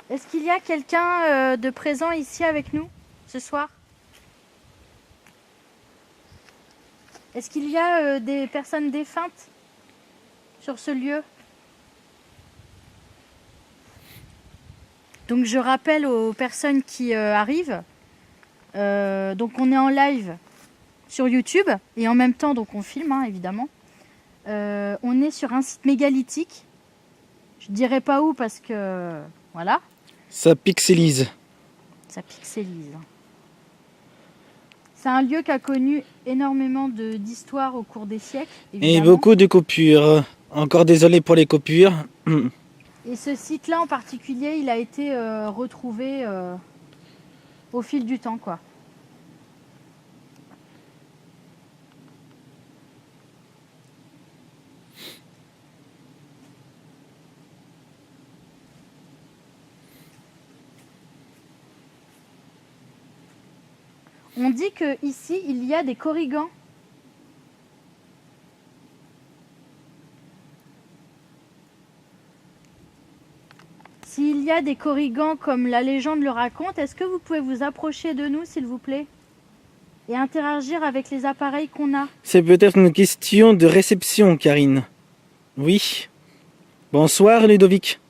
Est-ce qu'il y a quelqu'un de présent ici avec nous ce soir? Est-ce qu'il y a des personnes défuntes sur ce lieu? Donc je rappelle aux personnes qui arrivent, donc on est en live sur YouTube et en même temps donc on filme hein, évidemment. On est sur un site mégalithique. Je dirais pas où parce que voilà. Ça pixelise. Ça pixelise. C'est un lieu qui a connu énormément d'histoires au cours des siècles. Et beaucoup de coupures. Encore désolé pour les coupures. Et ce site-là en particulier, il a été retrouvé au fil du temps, quoi. On dit qu'ici, il y a des corrigans. S'il y a des corrigans comme la légende le raconte, est-ce que vous pouvez vous approcher de nous, s'il vous plaît, et interagir avec les appareils qu'on a? C'est peut-être une question de réception, Karine. Oui. Bonsoir, Ludovic.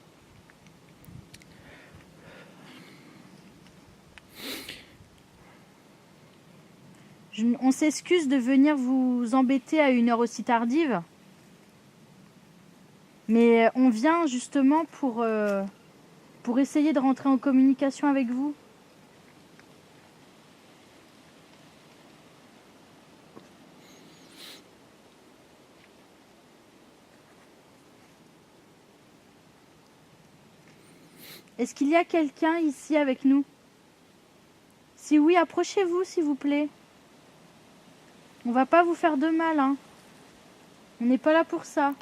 On s'excuse de venir vous embêter à une heure aussi tardive. Mais on vient justement pour essayer de rentrer en communication avec vous. Est-ce qu'il y a quelqu'un ici avec nous? Si oui, approchez-vous s'il vous plaît. On va pas vous faire de mal, hein. On n'est pas là pour ça.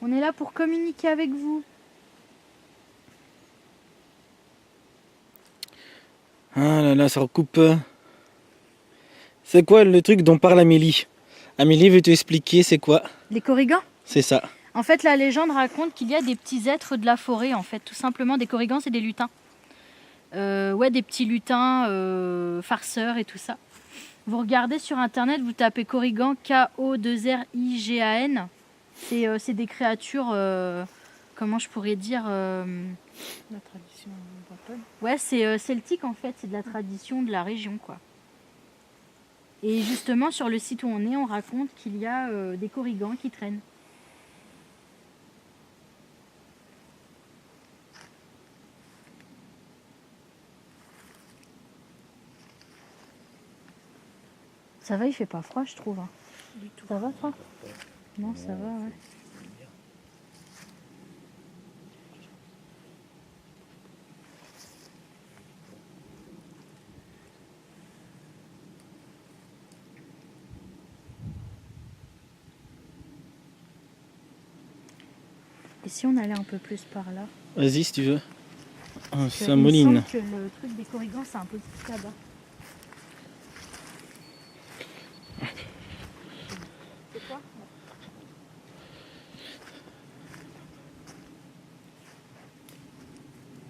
On est là pour communiquer avec vous. Ah là là, ça recoupe. C'est quoi le truc dont parle Amélie? Amélie, veux-tu expliquer c'est quoi? Les corrigans? C'est ça. En fait, la légende raconte qu'il y a des petits êtres de la forêt, en fait, tout simplement. Des corrigans, c'est des lutins. Ouais, des petits lutins farceurs et tout ça. Vous regardez sur internet, vous tapez corrigan, K-O-2-R-I-G-A-N. C'est des créatures, comment je pourrais dire La tradition bretonne. Ouais, c'est celtique en fait, c'est de la tradition de la région, quoi. Et justement, sur le site où on est, on raconte qu'il y a des corrigans qui traînent. Ça va, il fait pas froid, je trouve. Hein. Du tout. Ça va, toi? Non, ça va, ouais. Et si on allait un peu plus par là? Vas-y si tu veux. Oh, ça Il me mouline. semble que le truc des corrigans, c'est un peu plus là-bas. C'est quoi?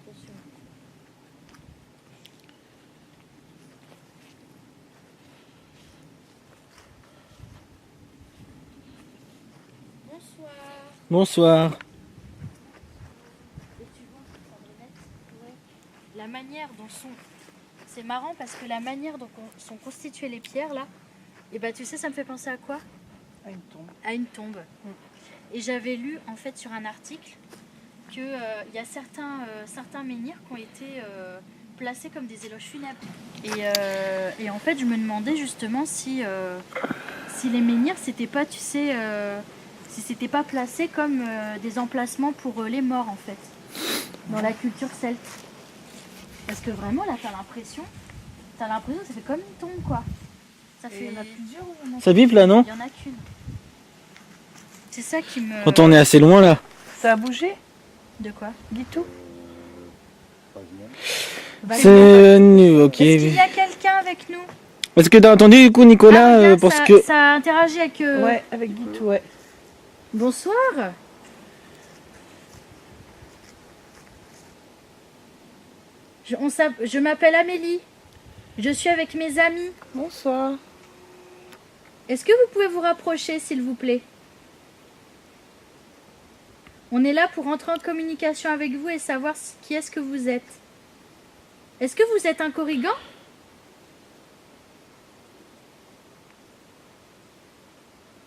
Attention. Bonsoir. Bonsoir. Et tu vois, ouais. La manière dont sont... C'est marrant parce que la manière dont sont constituées les pierres là, et bah tu sais ça me fait penser à quoi? À une tombe. À une tombe. Et j'avais lu en fait sur un article que il y a certains menhirs qui ont été placés comme des éloges funèbres. Et en fait je me demandais justement si les menhirs c'était pas, tu sais, si c'était pas placé comme des emplacements pour les morts en fait, dans la culture celte. Parce que vraiment là t'as l'impression que ça fait comme une tombe quoi. Ça fait... Il y en a plusieurs ou il y en a Ça vibre là, non? Il y en a qu'une. C'est ça qui me... Quand on est assez loin là. Ça a bougé? De quoi? Dis tout. C'est nu, ok. Est-ce qu'il y a quelqu'un avec nous? Est-ce que t'as entendu du coup Nicolas regarde, parce ça, que... ça interagit avec... Ouais, avec Guitou, ouais. Bonsoir. Je m'appelle Amélie. Je suis avec mes amis. Bonsoir. Est-ce que vous pouvez vous rapprocher, s'il vous plaît? On est là pour entrer en communication avec vous et savoir qui est-ce que vous êtes. Est-ce que vous êtes un Corrigan?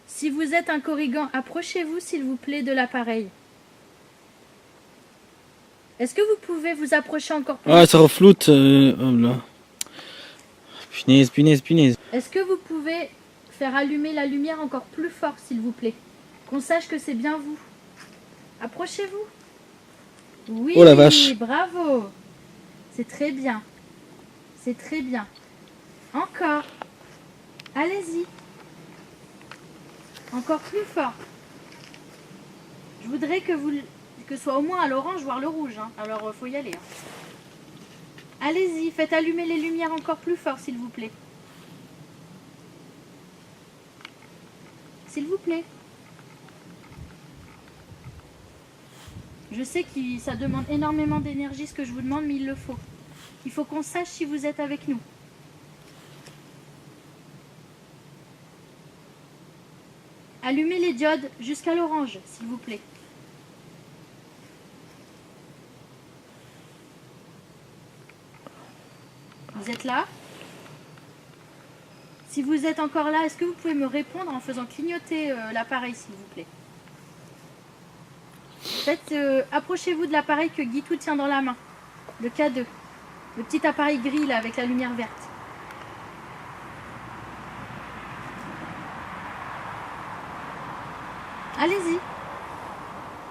Si vous êtes un Corrigan, approchez-vous, s'il vous plaît, de l'appareil. Est-ce que vous pouvez vous approcher encore plus? Ah, ça refloute. Oh là. Punaise, punaise, punaise. Est-ce que vous pouvez faire allumer la lumière encore plus fort, s'il vous plaît? Qu'on sache que c'est bien vous. Approchez-vous. Oui, Oh la vache. bravo. C'est très bien. C'est très bien. Encore. Allez-y. Encore plus fort. Je voudrais que ce soit au moins à l'orange, voire le rouge. Hein. Alors, faut y aller. Hein. Allez-y, faites allumer les lumières encore plus fort, s'il vous plaît. S'il vous plaît. Je sais que ça demande énormément d'énergie ce que je vous demande, mais il le faut. Il faut qu'on sache si vous êtes avec nous. Allumez les diodes jusqu'à l'orange, s'il vous plaît. Vous êtes là? Si vous êtes encore là, est-ce que vous pouvez me répondre en faisant clignoter l'appareil, s'il vous plaît? Approchez-vous de l'appareil que Guitou tient dans la main. Le K2. Le petit appareil gris là avec la lumière verte. Allez-y.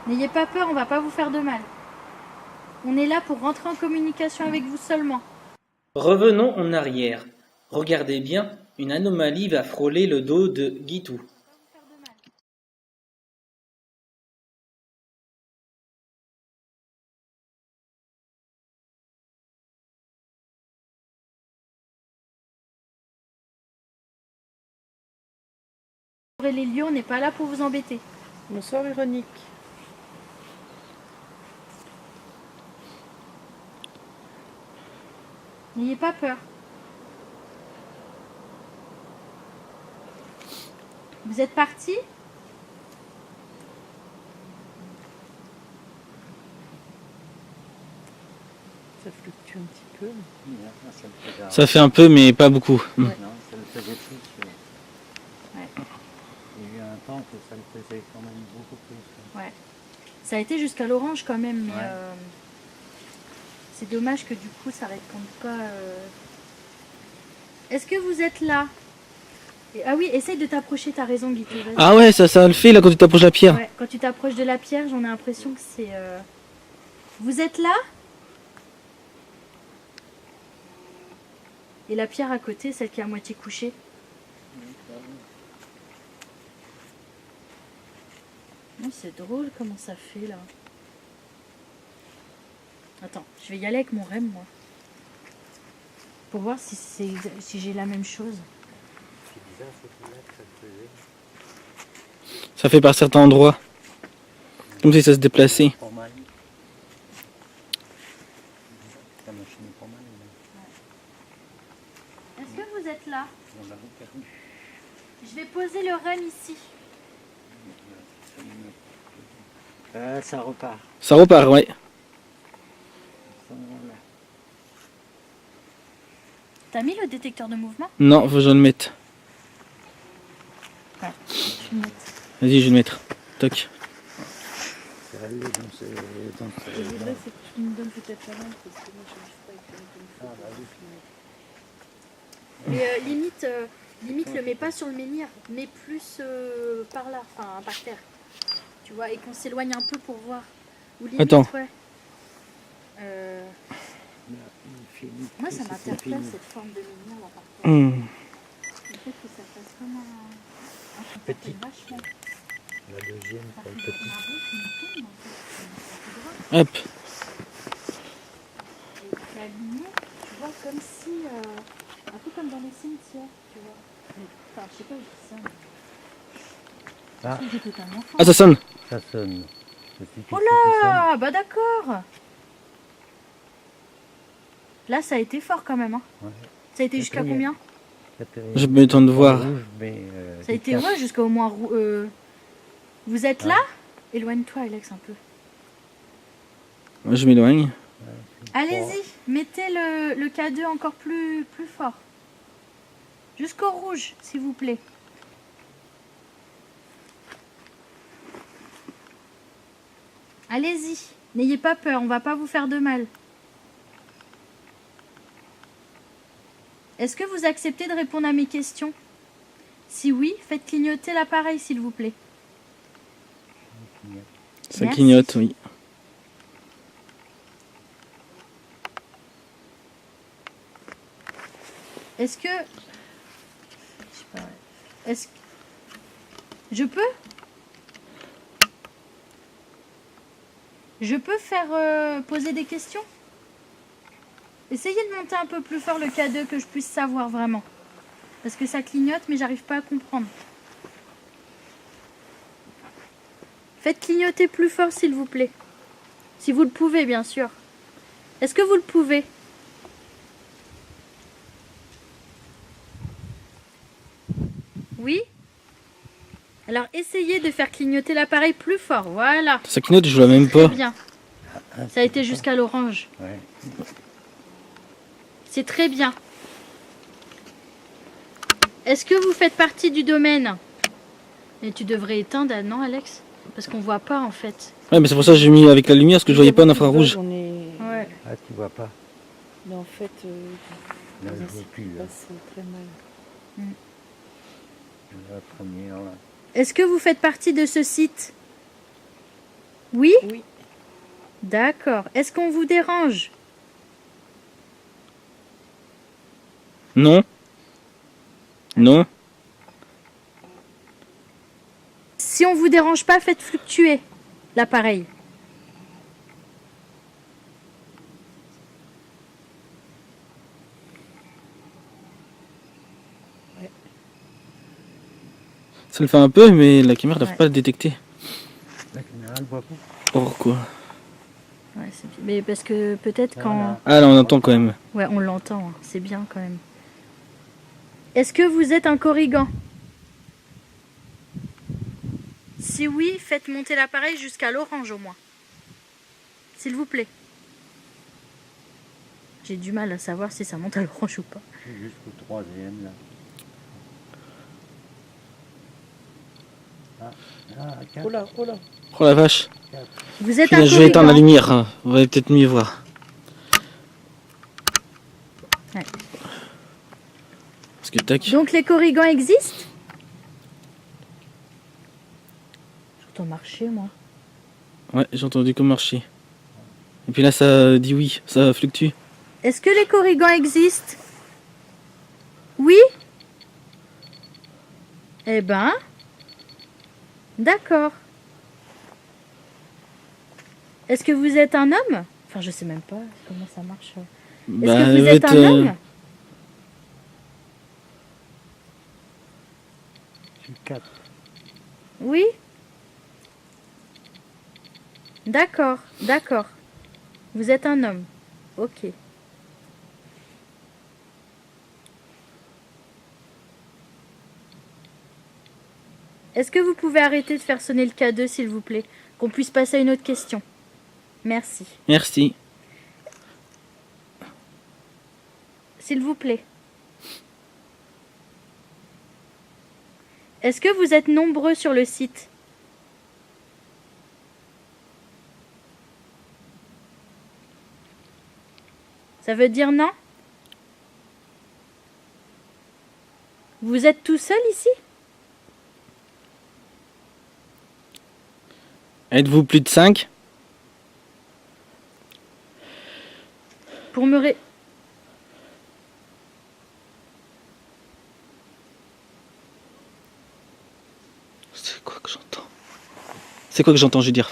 N'ayez pas peur, on va pas vous faire de mal. On est là pour rentrer en communication avec vous seulement. Revenons en arrière. Regardez bien, une anomalie va frôler le dos de Guitou. Aurélien n'est pas là pour vous embêter. Bonsoir Véronique. N'ayez pas peur. Vous êtes parti? Ça fluctue un petit peu. Ça fait un peu, mais pas beaucoup. Ouais. Non, ça le faisait plus. Ouais. Il y a eu un temps que ça le faisait quand même beaucoup plus. Ouais. Ça a été jusqu'à l'orange quand même, mais Ouais. c'est dommage que du coup ça réponde pas. Est-ce que vous êtes là? Ah oui, essaye de t'approcher, t'as raison Guitou. Vas-y. Ah ouais, ça le fait là quand tu t'approches de la pierre. Ouais, quand tu t'approches de la pierre, j'en ai l'impression que c'est... Vous êtes là? Et la pierre à côté, celle qui est à moitié couchée. Non, c'est drôle comment ça fait là. Attends, je vais y aller avec mon REM moi. Pour voir si j'ai la même chose. C'est bizarre, c'est là que ça le faisait. Ça fait par certains endroits. Comme si ça se déplaçait. Pas mal. La machine est pas mal. Mais Est-ce que vous êtes là? on l'a reperdu. Je vais poser le REM ici. Ça repart. Ça repart, ouais. Voilà. T'as mis le détecteur de mouvement? Non, faut que je le mette. Ouais, tu le mettes. Vas-y, je vais le mettre. Toc. C'est allé dans ce... Je voudrais que tu me donnes peut-être la main parce que moi je n'arrive pas avec le téléphone. Ah, bah oui. Mais limite le mets pas sur le menhir, mais plus par là, enfin par terre. Tu vois, et qu'on s'éloigne un peu pour voir. Ou limite, Attends. ouais. Là, il finit. Moi ça C'est m'interpelle fini. cette forme de menhir là par terre. Le fait que ça fasse comme un Petit. vachement. La deuxième, Ça pas le fait comme petit. un rond qui me tombe, en fait. Hop. Et la lumière, tu vois, comme si... un peu comme dans les cimetières, tu vois. Enfin, je sais pas où c'est ça. Ah. Mais... J'étais un enfant. Ah, ça sonne. Ça sonne. Depuis Oh que tu dis ça, là, bah d'accord. Là, ça a été fort quand même. Hein. Ouais. Ça a été jusqu'à combien? J'ai pas eu le temps de voir. Rouge, mais, Ça a été jusqu'à au moins... Vous êtes là? Éloigne-toi, Alex, un peu. Moi, je m'éloigne. Allez-y, mettez le K2 encore plus fort. Jusqu'au rouge, s'il vous plaît. Allez-y, n'ayez pas peur, on va pas vous faire de mal. Est-ce que vous acceptez de répondre à mes questions? Si oui, faites clignoter l'appareil, s'il vous plaît. Ça Merci. clignote, oui. Est-ce que... Je sais pas. Est-ce que... Je peux? Je peux faire poser des questions? Essayez de monter un peu plus fort le K2 que je puisse savoir vraiment. Parce que ça clignote mais j'arrive pas à comprendre. Faites clignoter plus fort s'il vous plaît. Si vous le pouvez bien sûr. Est-ce que vous le pouvez? Oui? Alors essayez de faire clignoter l'appareil plus fort. Voilà. Ça clignote, je vois même Très pas. bien. Ça a été jusqu'à l'orange. Ouais. C'est très bien. Est-ce que vous faites partie du domaine? Et tu devrais éteindre, non Alex? Parce qu'on voit pas en fait. Ouais, mais c'est pour ça que j'ai mis avec la lumière, parce que je voyais pas en infrarouge. On est... Ouais. Ah, tu vois pas. Mais en fait, Là, je ça vois s'est plus. Là. passé très mal. La première, là. Est-ce que vous faites partie de ce site? Oui? Oui. D'accord. Est-ce qu'on vous dérange? Non. Non. Si on vous dérange pas, faites fluctuer l'appareil. Ça le fait un peu, mais la caméra n'arrive Ouais. pas à le détecter. La caméra, elle voit pas. Pourquoi? Ouais, mais parce que peut-être quand... Voilà. Ah là, on entend quand même. Ouais, on l'entend. Hein. C'est bien quand même. Est-ce que vous êtes un corrigan? Si oui, faites monter l'appareil jusqu'à l'orange au moins. S'il vous plaît. J'ai du mal à savoir si ça monte à l'orange ou pas. Jusqu'au troisième, là. Ah, là, 4, Oh là, oh là. Oh la vache. Vous êtes Je un vais éteindre la corrigan. lumière, hein. On va peut-être mieux voir. Ouais. Parce que tac. Donc les corrigans existent? J'entends marcher moi. Ouais, j'ai entendu comme marcher. Et puis là, ça dit oui, ça fluctue. Est-ce que les corrigans existent? Oui? Eh ben... D'accord. Est-ce que vous êtes un homme? Enfin, je sais même pas comment ça marche. Est-ce Bah, que vous êtes un homme? j'ai 4. Oui? D'accord, d'accord. Vous êtes un homme. Ok. Est-ce que vous pouvez arrêter de faire sonner le K2, s'il vous plaît? Qu'on puisse passer à une autre question. Merci. Merci. S'il vous plaît. Est-ce que vous êtes nombreux sur le site? Ça veut dire non? Vous êtes tout seul ici? Êtes-vous plus de 5? Pour me ré... C'est quoi que j'entends? C'est quoi que j'entends, je veux dire?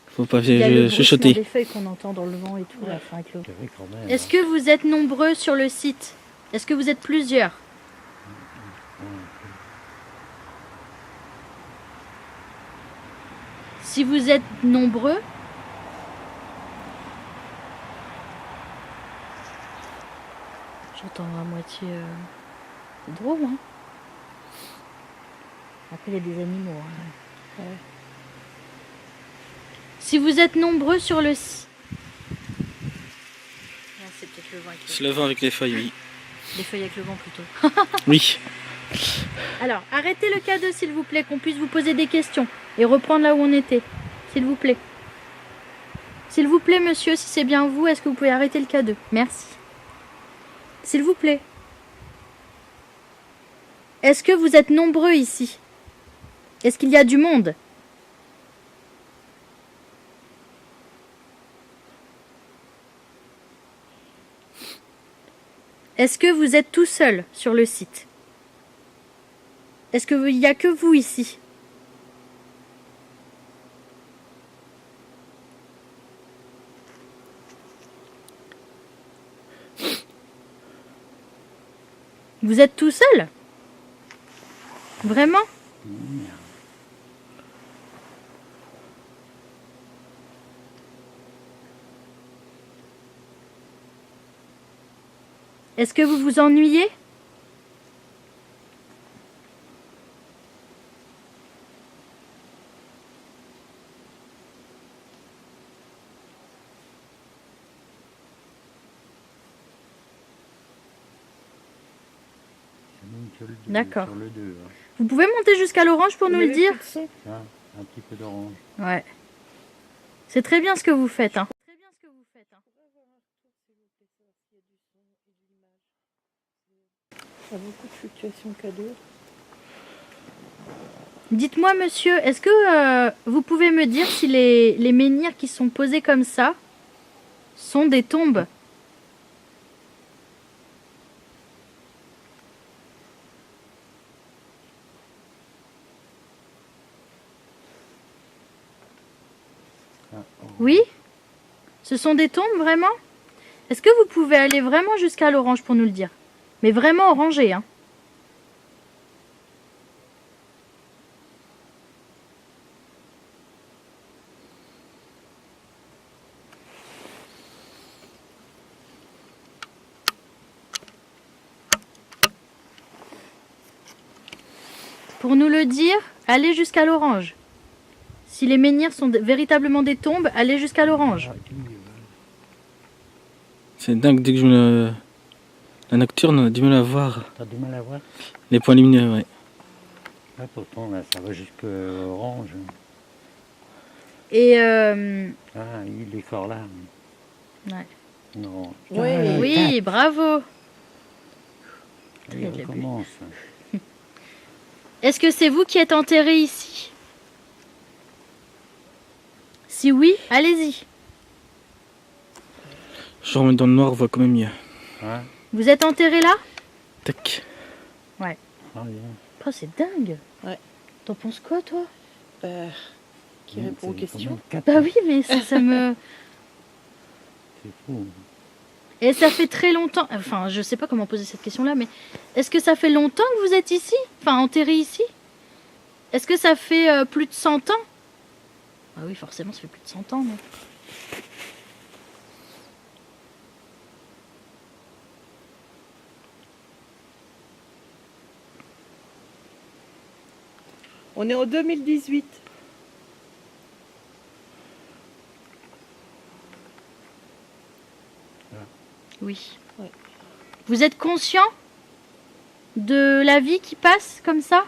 Faut pas Il y a le chuchoter. bruissement des feuilles qu'on entend dans le vent et tout. Là, enfin, avec l'eau. J'avais quand même. Est-ce que vous êtes nombreux sur le site? Est-ce que vous êtes plusieurs? Si vous êtes nombreux, J'entends à moitié. C'est drôle, hein. Après, il y a des animaux. Hein. Ouais. Si vous êtes nombreux sur le site. C'est peut-être le vent avec C'est le vent avec les feuilles, oui. Les feuilles avec le vent plutôt. Oui. Alors, arrêtez le K2 s'il vous plaît, qu'on puisse vous poser des questions et reprendre là où on était. S'il vous plaît. S'il vous plaît, monsieur, si c'est bien vous, est-ce que vous pouvez arrêter le K2? Merci. S'il vous plaît. Est-ce que vous êtes nombreux ici? Est-ce qu'il y a du monde? Est-ce que vous êtes tout seul sur le site? Est-ce qu'il n'y a que vous ici? Vous êtes tout seul? Vraiment? Est-ce que vous vous ennuyez? D'accord. Sur le 2, hein. Vous pouvez monter jusqu'à l'orange pour nous le dire? Tiens, un petit peu d'orange. Ouais. C'est très bien ce que vous faites. Hein. Très bien ce que vous faites. Hein. Il y a beaucoup de fluctuations K2. Dites-moi, monsieur, est-ce que vous pouvez me dire si les menhirs qui sont posés comme ça sont des tombes? Oui? Ce sont des tombes, vraiment? Est-ce que vous pouvez aller vraiment jusqu'à l'orange pour nous le dire? Mais vraiment orangé, hein? Pour nous le dire, allez jusqu'à l'orange. Si les menhirs sont véritablement des tombes, allez jusqu'à l'orange. C'est dingue, dès que je me... La nocturne, on a du mal à voir. T'as du mal à voir? Les points lumineux, ouais. Ah, pourtant, là, ça va jusqu'à orange. Et Ah, il est fort là. ouais. Non. Oui. Oui, bravo. Il recommence. Est-ce que c'est vous qui êtes enterré ici? Si oui, allez-y. Je remets dans le noir, on voit quand même mieux. Hein? Vous êtes enterré là? Tac. Ouais. Ah, bien. Oh, c'est dingue. Ouais. T'en penses quoi, toi? Qui répond aux C'est questions. quand même Bah oui, mais ça me... C'est fou. Et ça fait très longtemps... Enfin, je sais pas comment poser cette question-là, mais... Est-ce que ça fait longtemps que vous êtes ici? Enfin, enterré ici? Est-ce que ça fait plus de 100 ans? Ah oui, forcément, ça fait plus de 100 ans, mais... On est en 2018. Oui. Ouais. Vous êtes conscient de la vie qui passe comme ça?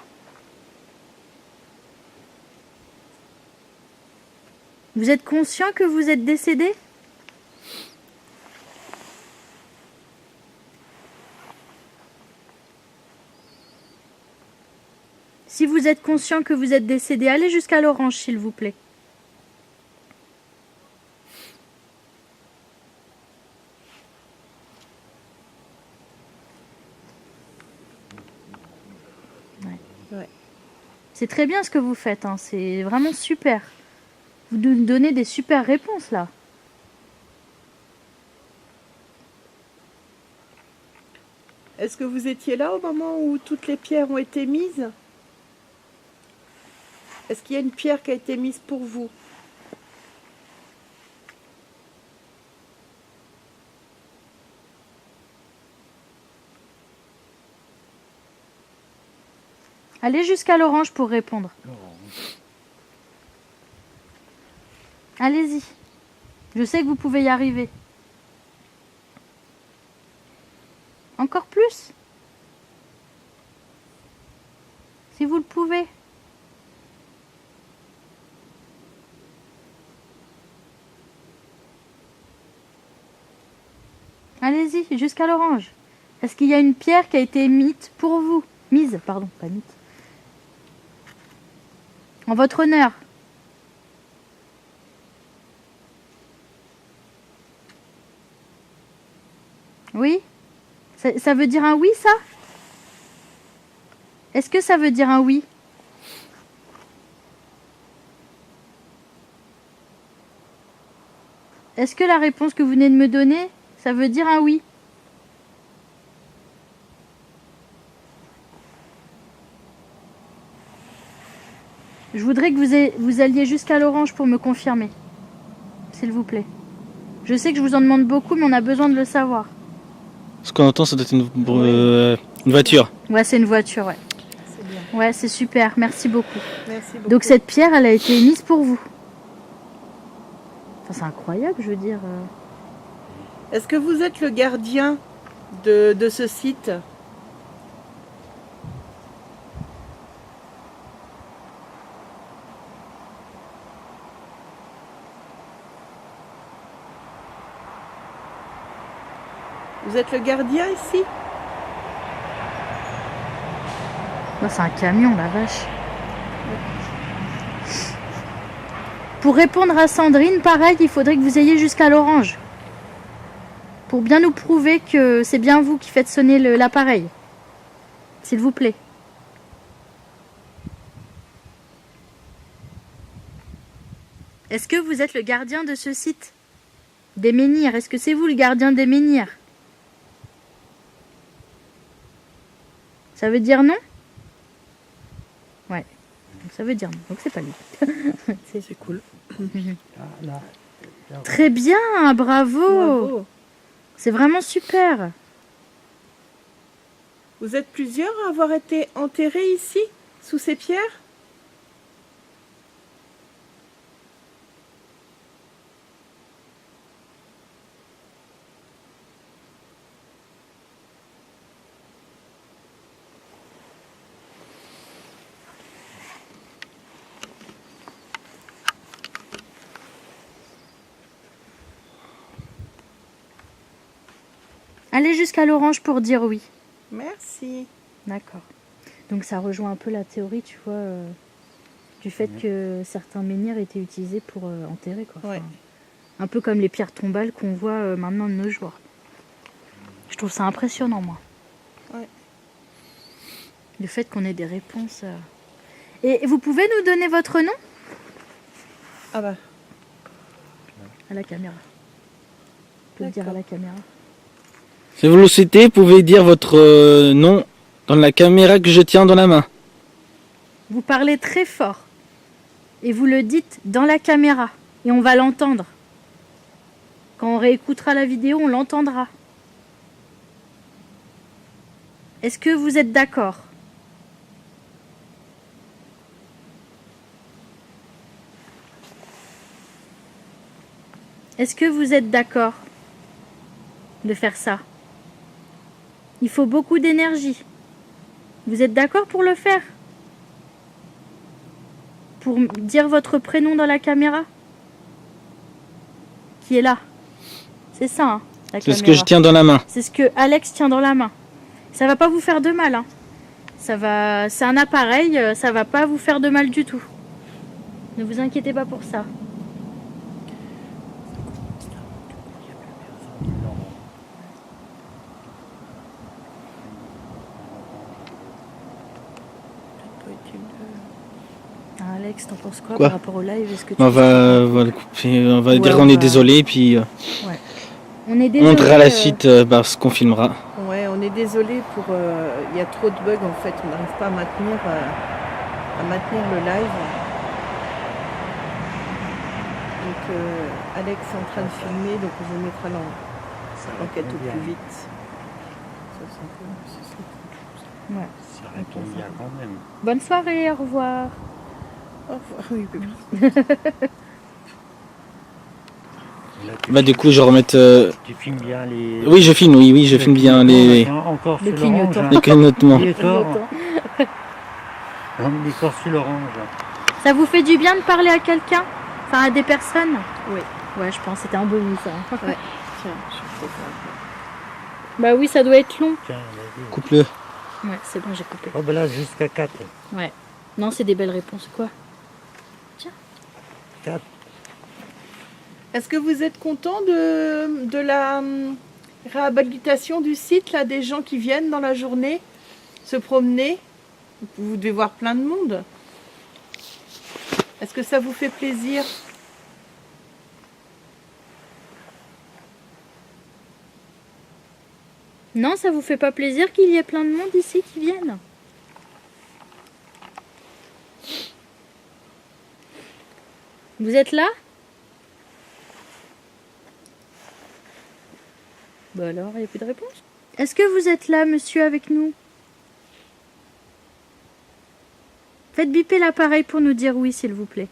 Vous êtes conscient que vous êtes décédé? Si vous êtes conscient que vous êtes décédé, allez jusqu'à l'orange, s'il vous plaît. Ouais. C'est très bien ce que vous faites, hein. C'est vraiment super. Vous nous donnez des super réponses là. Est-ce que vous étiez là au moment où toutes les pierres ont été mises? Est-ce qu'il y a une pierre qui a été mise pour vous? Allez jusqu'à l'orange pour répondre. Allez-y. Je sais que vous pouvez y arriver. Encore plus. Si vous le pouvez. Allez-y, jusqu'à l'orange. Est-ce qu'il y a une pierre qui a été mise pour vous? Mise, pardon, pas mise. En votre honneur. Oui? Ça veut dire un oui, ça? Est-ce que ça veut dire un oui? Est-ce que la réponse que vous venez de me donner, ça veut dire un oui? Je voudrais que vous alliez jusqu'à l'orange pour me confirmer. S'il vous plaît. Je sais que je vous en demande beaucoup, mais on a besoin de le savoir. Ce qu'on entend, ça doit être une voiture. Ouais, c'est une voiture, ouais. C'est bien. Ouais, c'est super. Merci beaucoup. Merci beaucoup. Donc cette pierre, elle a été mise pour vous. Enfin, c'est incroyable, je veux dire. Est-ce que vous êtes le gardien de ce site? Vous êtes le gardien ici? Oh, c'est un camion, la vache. Pour répondre à Sandrine, pareil, il faudrait que vous ayez jusqu'à l'orange. Pour bien nous prouver que c'est bien vous qui faites sonner l'appareil. S'il vous plaît. Est-ce que vous êtes le gardien de ce site? Des menhirs. Est-ce que c'est vous le gardien des menhirs? Ça veut dire non? Ouais. Donc ça veut dire non. Donc c'est pas lui. C'est cool. Très bien, bravo. Bravo. C'est vraiment super. Vous êtes plusieurs à avoir été enterrés ici, sous ces pierres? Allez jusqu'à l'orange pour dire oui. Merci. D'accord. Donc ça rejoint un peu la théorie, tu vois, du fait que certains menhirs étaient utilisés pour enterrer, quoi. Ouais. Enfin, un peu comme les pierres tombales qu'on voit maintenant de nos jours. Je trouve ça impressionnant, moi. Ouais. Le fait qu'on ait des réponses. Et vous pouvez nous donner votre nom? Ah bah, À la caméra. Je peux le dire à D'accord. la caméra. Si vous le souhaitez, vous pouvez dire votre nom dans la caméra que je tiens dans la main. Vous parlez très fort. Et vous le dites dans la caméra. Et on va l'entendre. Quand on réécoutera la vidéo, on l'entendra. Est-ce que vous êtes d'accord? Est-ce que vous êtes d'accord de faire ça? Il faut beaucoup d'énergie. Vous êtes d'accord pour le faire? Pour dire votre prénom dans la caméra? Qui est là? C'est ça, hein, la C'est ce que caméra. je tiens dans la main. C'est ce que Alex tient dans la main. Ça va pas vous faire de mal, hein. C'est un appareil, ça va pas vous faire de mal du tout. Ne vous inquiétez pas pour ça. Ah, Alex, t'en penses quoi, Quoi par rapport au live? Est-ce que tu On va le couper, on va Ouais, dire on on est va- désolé, puis On est on désolé. montrera la suite ce qu'on filmera. ouais, on est désolé pour. Il y a trop de bugs en fait, on n'arrive pas à maintenir le live. Donc Alex est en train de filmer, donc on vous mettra l'enquête au plus vite. Ça, c'est un peu- Ouais. Ça répond Ok, ça bien va. quand même. Bonne soirée, au revoir. Au revoir. Oui, oui. Là, Bah du coup je vais remettre... tu filmes bien les... Oui je filme, oui je le filme bien clignotant, les... maintenant, encore Le sur l'orange. clignotant. Hein. les clignotements. Il est fort. On est encore sur l'orange. Ça vous fait du bien de parler à quelqu'un? Enfin, à des personnes? Oui. Ouais, je pense. C'était un beau oui, ça. Ouais. Tiens, je fais ça. Bah oui, ça doit être long. Tiens, vas-y. Coupe-le. Ouais, c'est bon, j'ai coupé. Oh ben là, jusqu'à 4. Ouais. Non, c'est des belles réponses. Quoi? 4. Est-ce que vous êtes content de la réhabilitation du site, là, des gens qui viennent dans la journée se promener? Vous devez voir plein de monde. Est-ce que ça vous fait plaisir? Non, ça vous fait pas plaisir qu'il y ait plein de monde ici qui viennent? Vous êtes là? Bah alors, il n'y a plus de réponse. Est-ce que vous êtes là, monsieur, avec nous? Faites biper l'appareil pour nous dire oui, s'il vous plaît.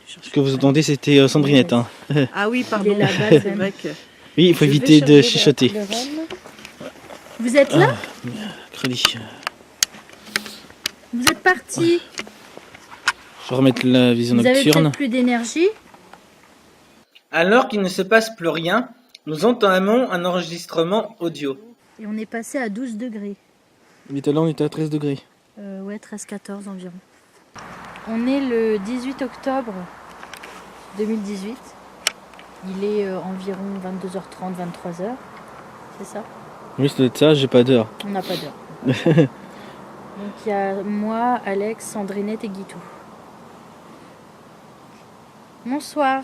Ce que vous entendez c'était Sandrinette. Hein. Ah oui, Il pardon. est là-bas, C'est Zen. vrai que... Oui il faut Je vais éviter de charger chuchoter. le rhum. Vous êtes là? Crédit. Vous êtes parti? Je vais remettre la vision Vous avez nocturne. peut-être plus d'énergie? Alors qu'il ne se passe plus rien, nous entamons un enregistrement audio. Et on est passé à 12 degrés. Mais tout à l'heure on était à 13 degrés. Ouais, 13-14 environ. On est le 18 octobre 2018. Il est environ 22h30, 23h. C'est ça? Oui c'est peut-être ça, j'ai pas d'heure. On n'a pas d'heure. Donc il y a moi, Alex, Sandrinette et Guitou. Bonsoir.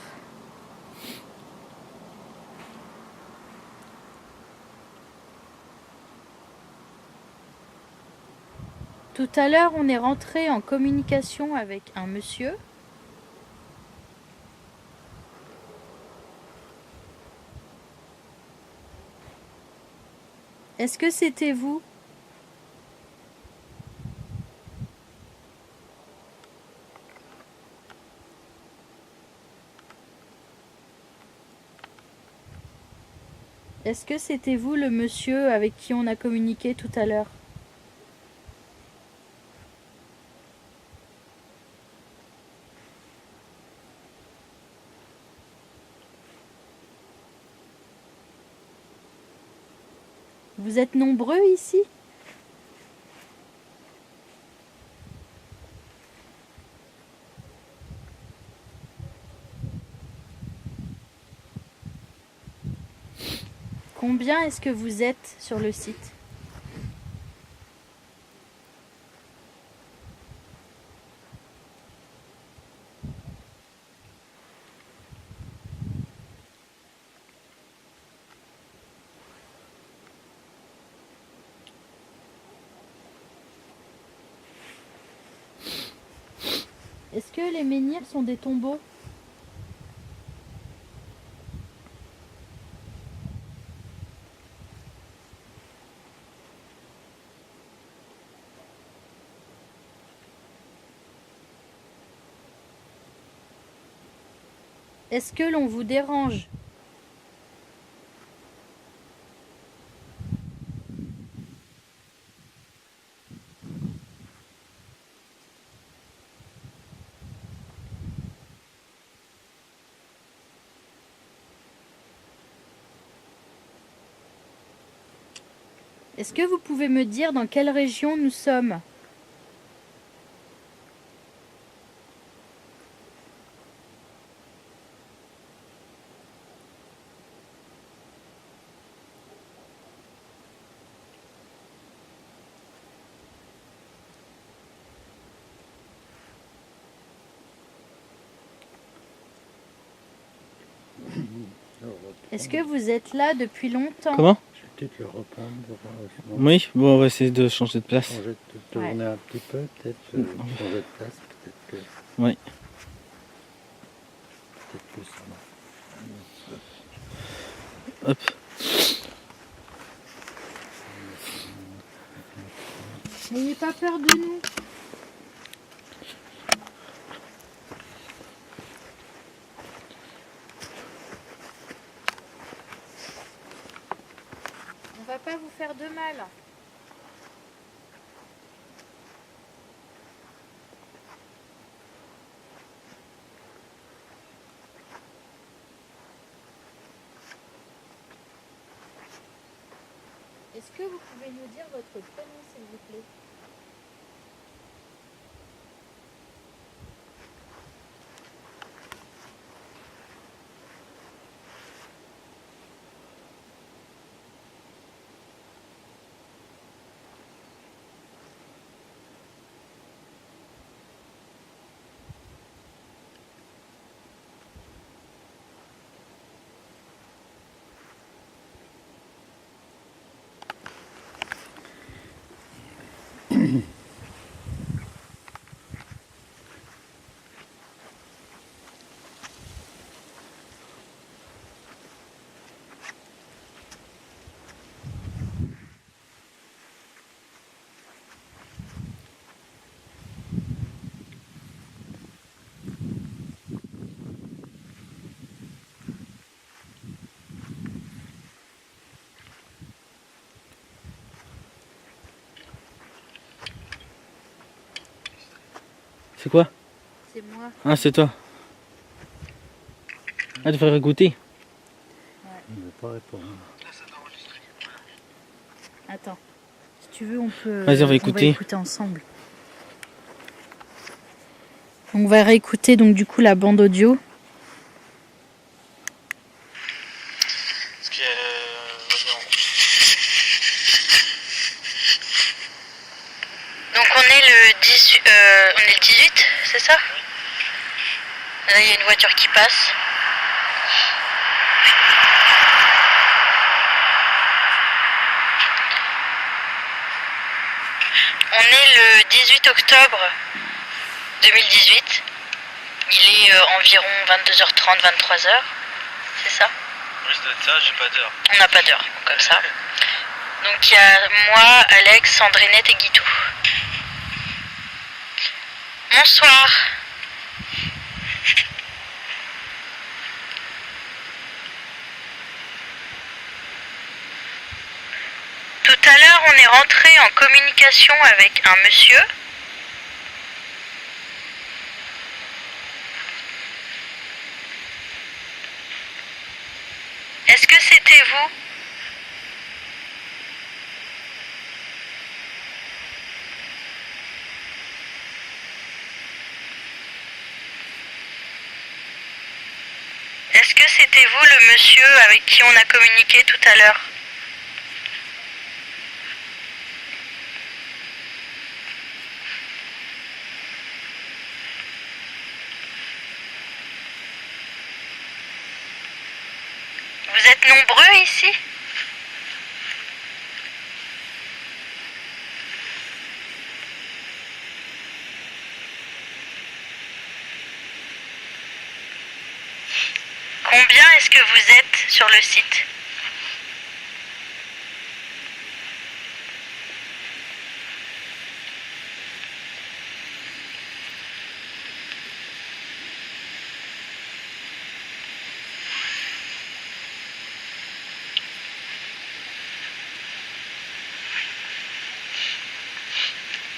Tout à l'heure, on est rentré en communication avec un monsieur. Est-ce que c'était vous? Est-ce que c'était vous le monsieur avec qui on a communiqué tout à l'heure? Vous êtes nombreux ici? Combien est-ce que vous êtes sur le site? Est-ce que les menhirs sont des tombeaux? Est-ce que l'on vous dérange? Est-ce que vous pouvez me dire dans quelle région nous sommes? Est-ce que vous êtes là depuis longtemps? Comment? Je vais peut-être le reprendre. Oui, bon on va essayer de changer de place. Changer de tourner un petit peu, peut-être. Changer de place, peut-être que... Oui. Peut-être que ça va. Hop. N'ayez pas peur de nous. On va pas vous faire de mal. Est-ce que vous pouvez nous dire votre prénom, s'il vous plaît? C'est quoi? C'est moi. Ah, c'est toi. Ah, tu ferais goûter. Il ne veut pas répondre. Attends. Si tu veux, on peut. Vas-y, on va écouter. Ensemble. On va réécouter donc du coup la bande audio. Donc on est le 18, c'est ça? Là il y a une voiture qui passe. On est le 18 octobre 2018. Il est environ 22h30, 23h. C'est ça? Oui, ça doit être ça, j'ai pas d'heure. On n'a pas d'heure, comme ça. Donc il y a moi, Alex, Sandrinette et Guitou. Bonsoir. Tout à l'heure, on est rentré en communication avec un monsieur. Est-ce que c'était vous? Est-ce que c'était vous le monsieur avec qui on a communiqué tout à l'heure? Vous êtes nombreux ici? Combien est-ce que vous êtes sur le site?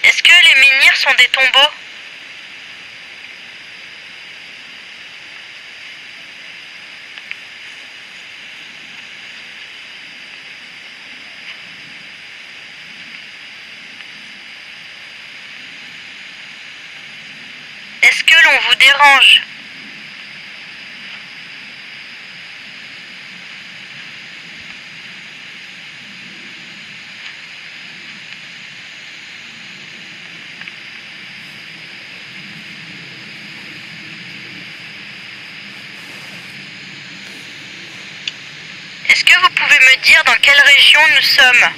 Est-ce que les menhirs sont des tombeaux? Est-ce que l'on vous dérange? Est-ce que vous pouvez me dire dans quelle région nous sommes?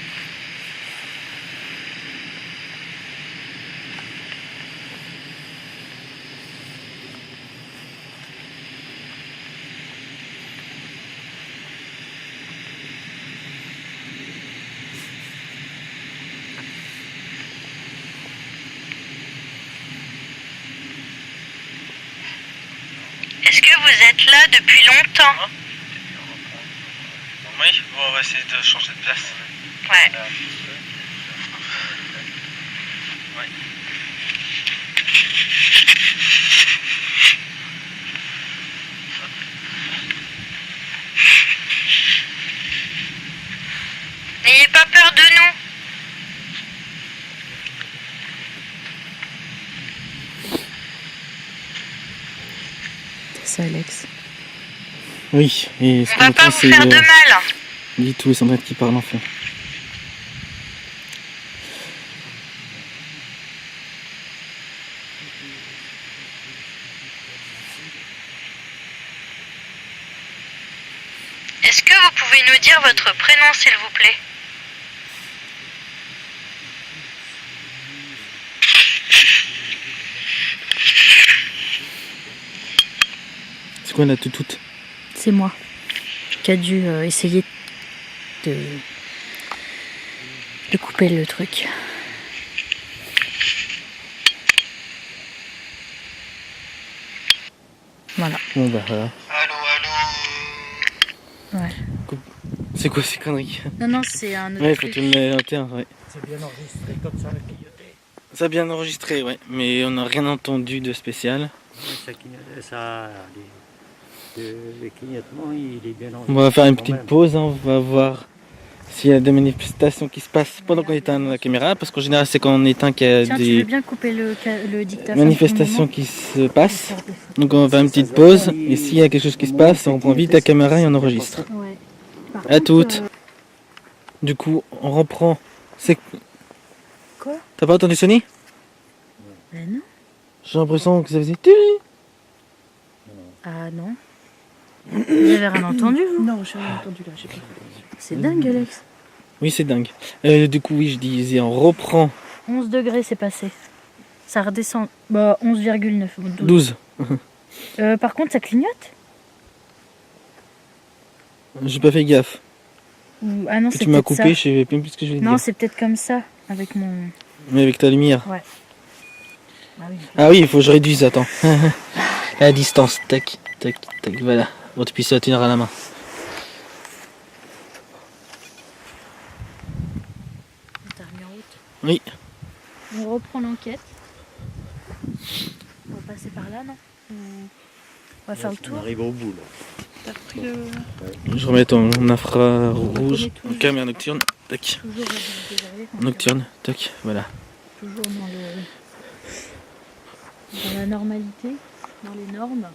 être là depuis longtemps. Oui, bon, on va essayer de changer de place. Ouais. Ouais. N'ayez pas peur de nous. C'est ça, Alex. Oui, et ce On qu'on va pas entend, vous c'est faire de mal. dit tout et Sandrine qui parle enfin. Est-ce que vous pouvez nous dire votre prénom, s'il vous plaît? C'est quoi la toutoute? C'est moi qui a dû essayer de couper le truc. Voilà. Bon bah voilà. Allô, allô. Ouais. C'est quoi ces conneries? Non, c'est un autre Ouais, faut truc. que tu le mettes en ouais. C'est bien enregistré comme ça, le clignoté. Ça a bien enregistré, ouais, mais on n'a rien entendu de spécial. Le clignotement, il est bien enregistré. On va faire une quand petite même. pause, hein, on va voir s'il y a des manifestations qui se passent pendant qu'on éteint la caméra, parce qu'en général c'est quand on éteint qu'il y a Tiens, tu veux des bien couper le dictaphone manifestations qui se passent. Donc on va faire une petite pause, et s'il y a quelque chose qui se passe, on prend vite la caméra et on enregistre. Ouais. Par À contre, toutes. Du coup, on reprend. C'est... Quoi? T'as pas entendu sonner? Ben non. J'ai l'impression que ça faisait... tuli. Ah non. Vous avez rien entendu, vous? Non, j'ai rien entendu là, j'ai pas. C'est dingue, Alex. Oui, c'est dingue. Du coup, oui, je disais, on reprend 11 degrés, c'est passé. Ça redescend. Bah, 11,9. 12. Par contre, ça clignote? J'ai pas fait gaffe. Ah non, c'est Tu m'as peut-être coupé, ça. je savais même plus ce que je voulais Non, dire. c'est peut-être comme ça, avec mon... Mais avec ta lumière. Ah oui. Ah oui, il faut que je réduise, attends. La distance, tac, tac, tac, voilà. Bon, tu puisses la tenir à la main. T'as remis en route. Oui. On reprend l'enquête. On va passer par là, non? On va faire le On tour. arrive au bout là. T'as repris le. Je remets ton infrarouge, reconnaît toujours. caméra nocturne, tac. Toujours désagréable, quand Nocturne, tac, voilà. même. Toujours dans la normalité, dans les normes.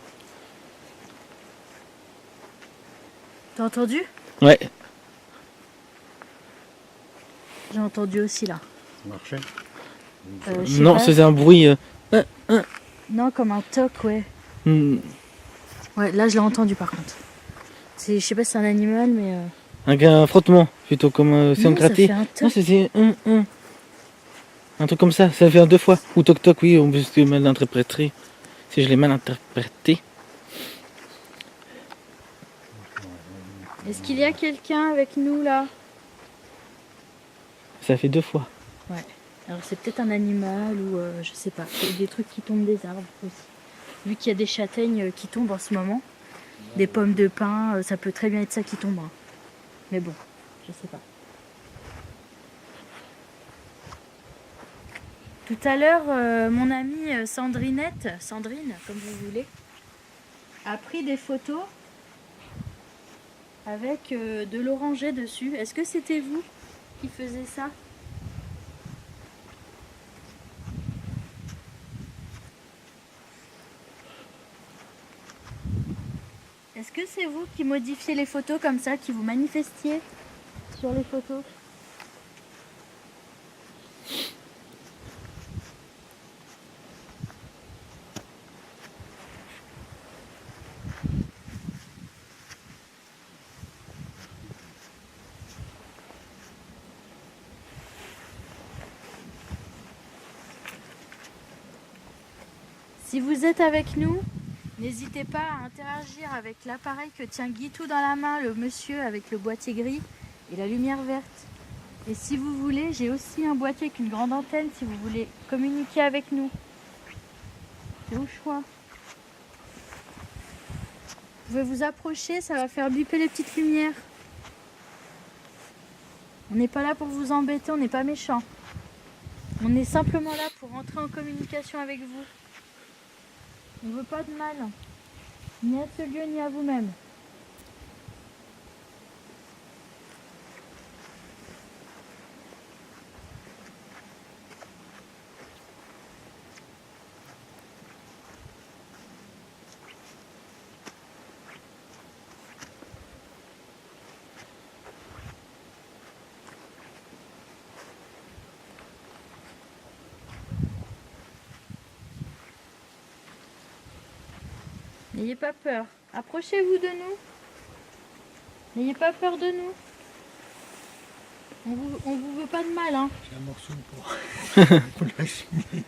T'as entendu? Ouais. J'ai entendu aussi là. Ça marchait. Je sais Non, pas. c'est un bruit. Non, comme un toc, ouais. Hmm, Ouais, là je l'ai entendu par contre. Je sais pas si c'est un animal, mais. un frottement, plutôt comme si on Non, ça grattait. fait un Non, toc. c'est un truc comme ça fait 2 fois. Ou toc toc, oui, on peut se mal interpréter. Si je l'ai mal interprété. Est-ce qu'il y a quelqu'un avec nous là? Ça fait 2 fois. Alors c'est peut-être un animal ou je sais pas. Il y a des trucs qui tombent des arbres aussi. Vu qu'il y a des châtaignes qui tombent en ce moment, des pommes de pin, ça peut très bien être ça qui tombe. Hein. Mais bon, je sais pas. Tout à l'heure, mon amie Sandrine, comme vous voulez, a pris des photos avec de l'oranger dessus. Est-ce que c'était vous qui faisiez ça? Est-ce que c'est vous qui modifiez les photos comme ça, qui vous manifestiez sur les photos? Si vous êtes avec nous, n'hésitez pas à interagir avec l'appareil que tient Guitou dans la main, le monsieur avec le boîtier gris et la lumière verte. Et si vous voulez, j'ai aussi un boîtier avec une grande antenne si vous voulez communiquer avec nous. C'est au choix. pouvez vous approcher, ça va faire biper les petites lumières. On n'est pas là pour vous embêter, on n'est pas méchants. On est simplement là pour entrer en communication avec vous. On ne veut pas de mal, ni à ce lieu, ni à vous-même. N'ayez pas peur. Approchez-vous de nous. N'ayez pas peur de nous. On vous veut pas de mal, hein. J'ai un morceau pour la chimie.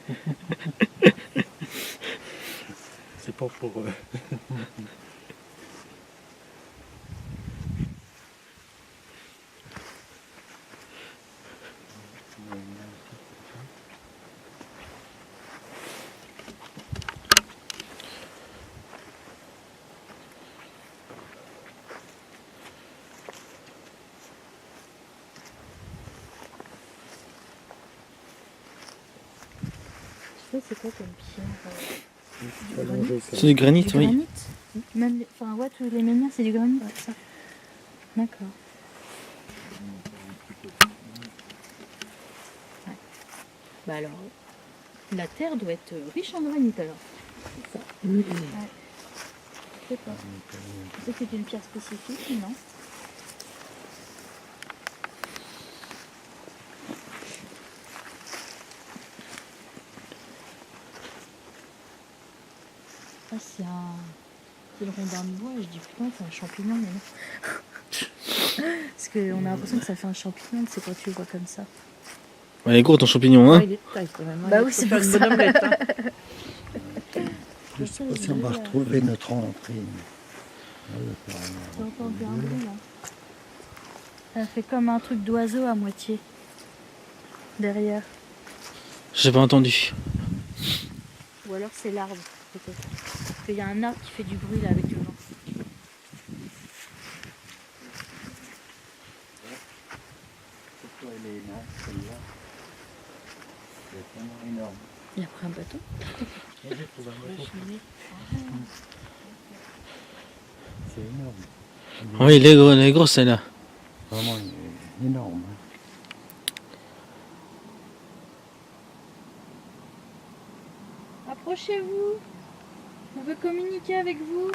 C'est pas pour eux. C'est quoi comme pierre? C'est du granit, Du oui. granit. Même enfin, ouais, tous les menhirs, c'est du granit, c'est ça. D'accord. Ouais. Bah alors, la terre doit être riche en granit alors. C'est ça. Ouais. Je sais pas. Je sais que c'est une pierre spécifique, non? Ah, c'est le rondin de bois et je dis putain c'est un champignon mais non. Parce qu'on a l'impression que ça fait un champignon, c'est quand tu le vois comme ça. Elle est courte ton champignon, hein. Il est de taille quand même. Bah oui, c'est pour ça. Je sais pas si on va retrouver notre entrée. J'ai entendu un bruit là. Ça fait comme un truc d'oiseau à moitié. Derrière. J'ai pas entendu. Ou alors c'est l'arbre peut-être. Parce qu'il y a un arbre qui fait du bruit là avec le vent. Pourquoi elle est énorme, celle-là? C'est vraiment énorme. Il y a pris un bateau. J'ai trouvé un bateau. C'est énorme. Oui, elle est grosse celle-là. Vraiment énorme. Approchez-vous. On veut communiquer avec vous.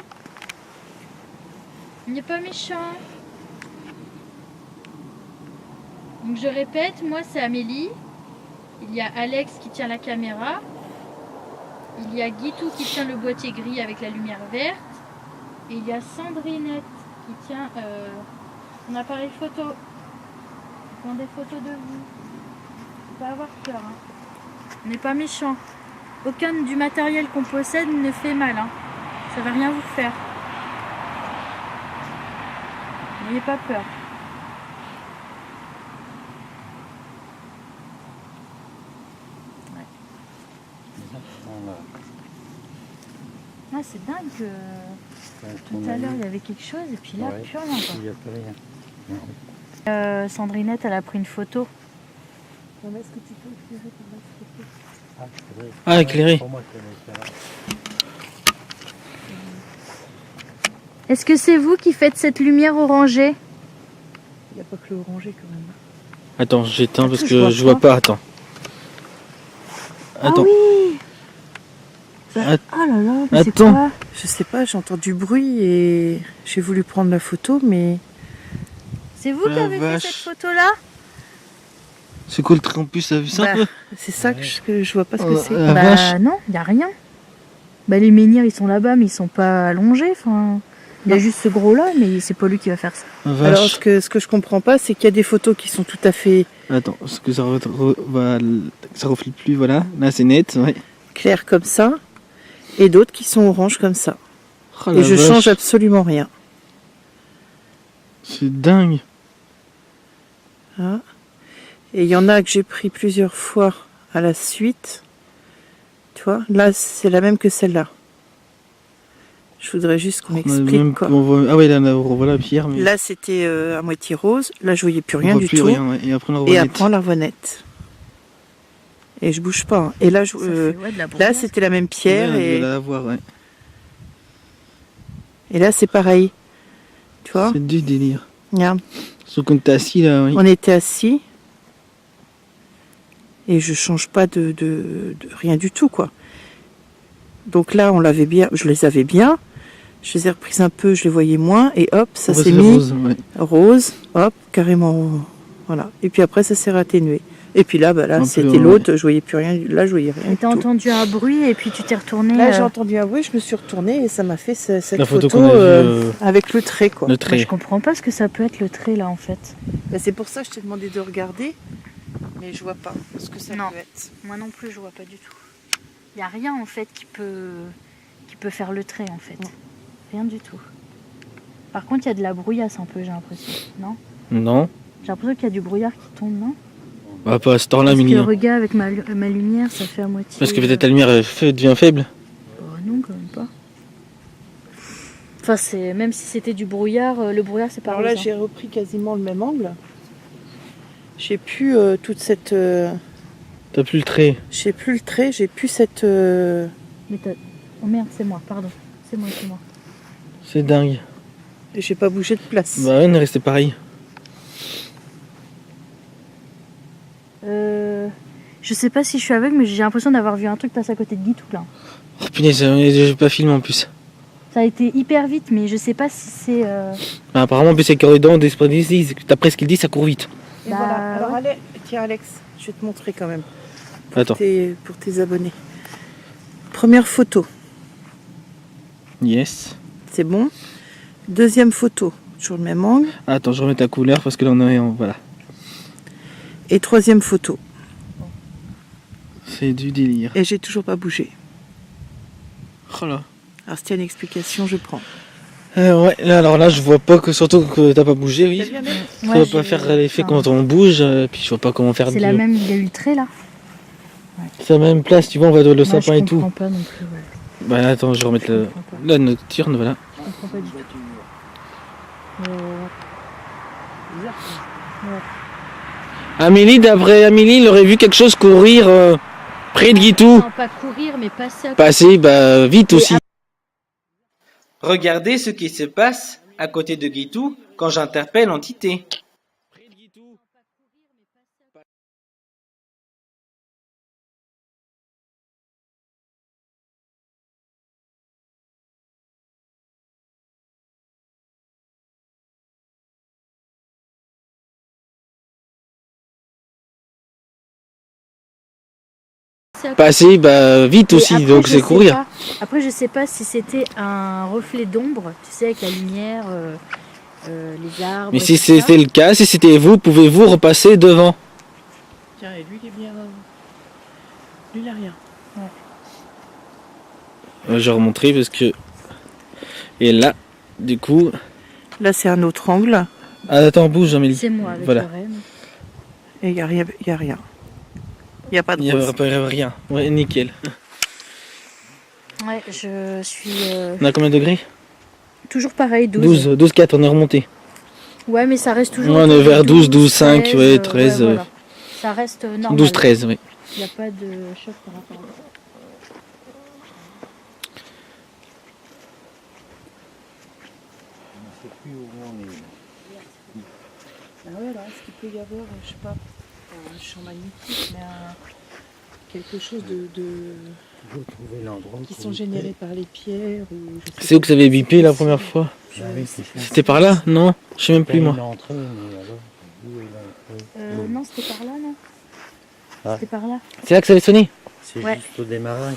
On n'est pas méchant. Donc je répète, moi c'est Amélie. Il y a Alex qui tient la caméra. Il y a Guitou qui tient le boîtier gris avec la lumière verte. Et il y a Sandrinette qui tient son appareil photo. Ils prend des photos de vous. Faut pas avoir peur. Hein. On n'est pas méchant. Aucun du matériel qu'on possède ne fait mal. Hein. Ça va rien vous faire. N'ayez pas peur. Ah, c'est dingue que tout à l'heure il y avait quelque chose et puis là Ouais, plus rien. Quoi. il n'y a plus rien. Sandrinette elle a pris une photo. Est-ce que tu peux éclairer par la photo? Ah, c'est vrai. Ah, éclairé. Pour moi, c'est l'éclairage. Est-ce que c'est vous qui faites cette lumière orangée? Il n'y a pas que le orangé quand même. Attends, j'éteins parce je que vois je vois pas. Attends. Attends. Ah oui Ah là là, mais c'est Attends. quoi? Je sais pas, j'entends du bruit et j'ai voulu prendre la photo, mais C'est vous qui La avez fait vache. cette photo là? C'est quoi le campus? T'as vu ça un bah, peu? c'est ça que je vois pas ce que Oh, c'est. la Bah vache. non, il n'y a rien. Bah les menhirs ils sont là-bas mais ils sont pas allongés. Enfin, il y a juste ce gros là mais c'est pas lui qui va faire ça. La Alors vache. ce que je comprends pas, c'est qu'il y a des photos qui sont tout à fait Attends, parce que ça reflète plus, voilà. Là c'est net, ouais. claires comme ça, et d'autres qui sont oranges comme ça. Oh, Et la je vache. change absolument rien. C'est dingue. Hein. Et il y en a que j'ai pris plusieurs fois à la suite. Tu vois, là c'est la même que celle-là. Je voudrais juste qu'on On a m'explique même- quoi. on voit- Ah ouais, là, on voit la pierre, mais Là, c'était à moitié rose. Là, je voyais plus on rien voit du plus tout. rien. Ouais. Et après, on la Et voit net. après, on la voit nette. Et je bouge pas. Hein. Et là, Ça fait, ouais, de la là, brouillard. c'était la même pierre. Ouais, et... on doit la voir, ouais. et là, c'est pareil. Tu vois? C'est du délire. Regarde. Sauf quand t'es assis là, oui. On était assis. Et je change pas de rien du tout, quoi. Donc là, on l'avait bien. Je les avais bien. Je les ai reprises un peu, je les voyais moins. Et hop, ça On voit s'est c'est mis rose, ouais. rose. Hop, carrément. Voilà. Et puis après, ça s'est atténué. Et puis là, bah, là Un peu, c'était ouais. l'autre. Je voyais plus rien. Là, je voyais rien Et du t'as tout. entendu un bruit et puis tu t'es retourné. Là, j'ai entendu un bruit. Je me suis retournée et ça m'a fait cette La photo photo qu'on a vue, avec le trait, quoi. le Je trait. comprends pas ce que ça peut être le trait là en fait. Bah, c'est pour ça que je t'ai demandé de regarder. Mais je vois pas ce que ça Non. peut être. Moi non plus, je vois pas du tout. Il y a rien en fait qui peut faire le trait en fait. Non. Rien du tout. Par contre, il y a de la brouillasse un peu, j'ai l'impression. Non? Non, J'ai l'impression qu'il y a du brouillard qui tombe, non? bah, pas à ce temps-là, Parce que Mini. regarde avec ma lumière, ça fait à moitié. Parce que peut-être la lumière devient faible. Oh, non, quand même pas. Enfin, c'est même si c'était du brouillard, le brouillard c'est pas Alors là, rose, hein. j'ai repris quasiment le même angle. J'ai plus toute cette. T'as plus le trait. J'ai plus le trait, j'ai plus cette. Mais oh merde, c'est moi, pardon. C'est moi. C'est dingue. J'ai pas bougé de place. Bah ouais, on est resté pareil. Je sais pas si je suis aveugle, mais j'ai l'impression d'avoir vu un truc passer à côté de Guitou là. Oh punaise, j'ai pas filmé en plus. Ça a été hyper vite, mais je sais pas si c'est. Bah, apparemment, en plus, c'est corridor d'esprit d'ici. D'après ce qu'il dit, ça court vite. Et Bah, voilà. Alors ouais. allez, tiens Alex, je vais te montrer quand même. Attends. Pour tes abonnés. Première photo, Yes. c'est bon. Deuxième photo, toujours le même angle. Attends, je remets ta couleur parce que là, on est en. Voilà. Et troisième photo. C'est du délire. Et j'ai toujours pas bougé. Oh là. Alors si tu as une explication, je prends. Ouais, là, alors là, je vois pas que. Surtout que t'as pas bougé, oui. T'as vu, Alex Ça Ouais, va j'ai- pas faire l'effet enfin, quand on bouge, puis je vois pas comment faire C'est du- la même, il y a eu le trait là. C'est la même place, tu vois, on va dans le Moi, sapin et je tout. comprends pas non plus. Ouais. Bah attends, je vais remettre Je le... comprends pas. la nocturne, voilà. Je comprends pas du tout. Amélie, d'après Amélie, il aurait vu quelque chose courir près de Guitou. Non, pas courir, mais passer à Passer, bah vite Et aussi. Regardez ce qui se passe à côté de Guitou quand j'interpelle l'entité. Passer, bah vite Et aussi, après, donc je c'est sais courir. pas- Après, je sais pas si c'était un reflet d'ombre, tu sais, avec la lumière, les arbres. Mais et si tout ça. c'était le cas, si c'était vous, pouvez-vous repasser devant? Tiens, et lui, il est bien. Lui, il a rien. Je vais remontrer parce que... Et là, du coup... Là, c'est un autre angle. Ah, attends, bouge Amélie. C'est moi avec Voilà. le rêve. Et il n'y a rien. Il n'y a rien. Il n'y a pas de Il n'y rose. a rien. Ouais, nickel. Ouais, je suis On a combien de degrés? toujours pareil, 12. 12, 4, on est remonté. Ouais, mais ça reste toujours. Ouais, on est autour de vers 12, 5, 13, ouais, 13, voilà. Ça reste normal. 12, 13, oui. Il n'y a pas de choc par rapport à ça. Ah ouais, alors est-ce qu'il peut y avoir, je sais pas, un champ magnétique, mais quelque chose Vous trouvez l'endroit qui sont générés par les pierres ou je sais C'est où que ça avait bipé la première fois? pas. C'était par là? Non? Je sais même plus moi. L'entrée, mais alors, où est l'entrée Non, c'était par là, non? Ah. C'était par là. C'est là que ça avait sonné? C'est Ouais. juste au démarrage.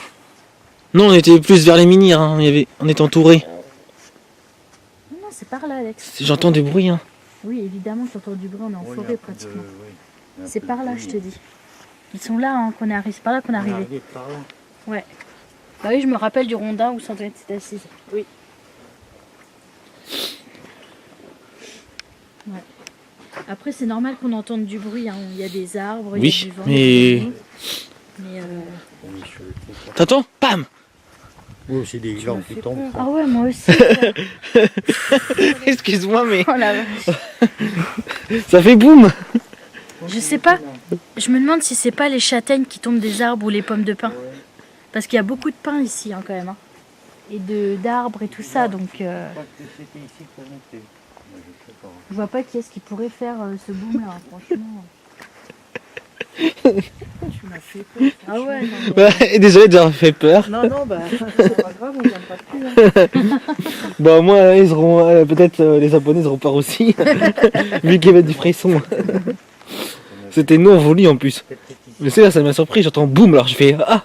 Non, on était plus vers les minières, hein. On était entouré. Non, c'est par là, Alex. J'entends du bruit, hein. Oui, évidemment, tu entends du bruit, on est en forêt pratiquement. C'est par là, je te dis. Ils sont là, hein, qu'on est arrivé. C'est par là qu'on est arrivé. Par là. Ouais. Bah oui, je me rappelle du rondin où Sandrine s'était assise. Oui. Ouais. Après, c'est normal qu'on entende du bruit. Hein. Il y a des arbres, il Oui, y a du vent. mais- il y a du bruit. Mais T'entends? Pam! Ou aussi des glands qui tombent. Ah ouais, moi aussi. Excuse-moi, mais Oh la vache. ça fait boum. Je sais pas. Je me demande si c'est pas les châtaignes qui tombent des arbres ou les pommes de pin. Parce qu'il y a beaucoup de pins ici hein, quand même. Hein. Et d'arbres et tout ça. Donc je vois pas qui est-ce qui pourrait faire ce boom là, franchement. Tu m'as fait peur. Ah ouais, non, mais- Ouais, désolé de leur fait peur. Non, non, bah, c'est pas grave, on vient pas plus. Hein. Bah moi, ils auront peut-être les Japonais auront peur aussi, vu qu'il y avait du frisson. C'était non voulu en plus. Mais c'est là, ça m'a surpris. J'entends boum, alors je fais ah.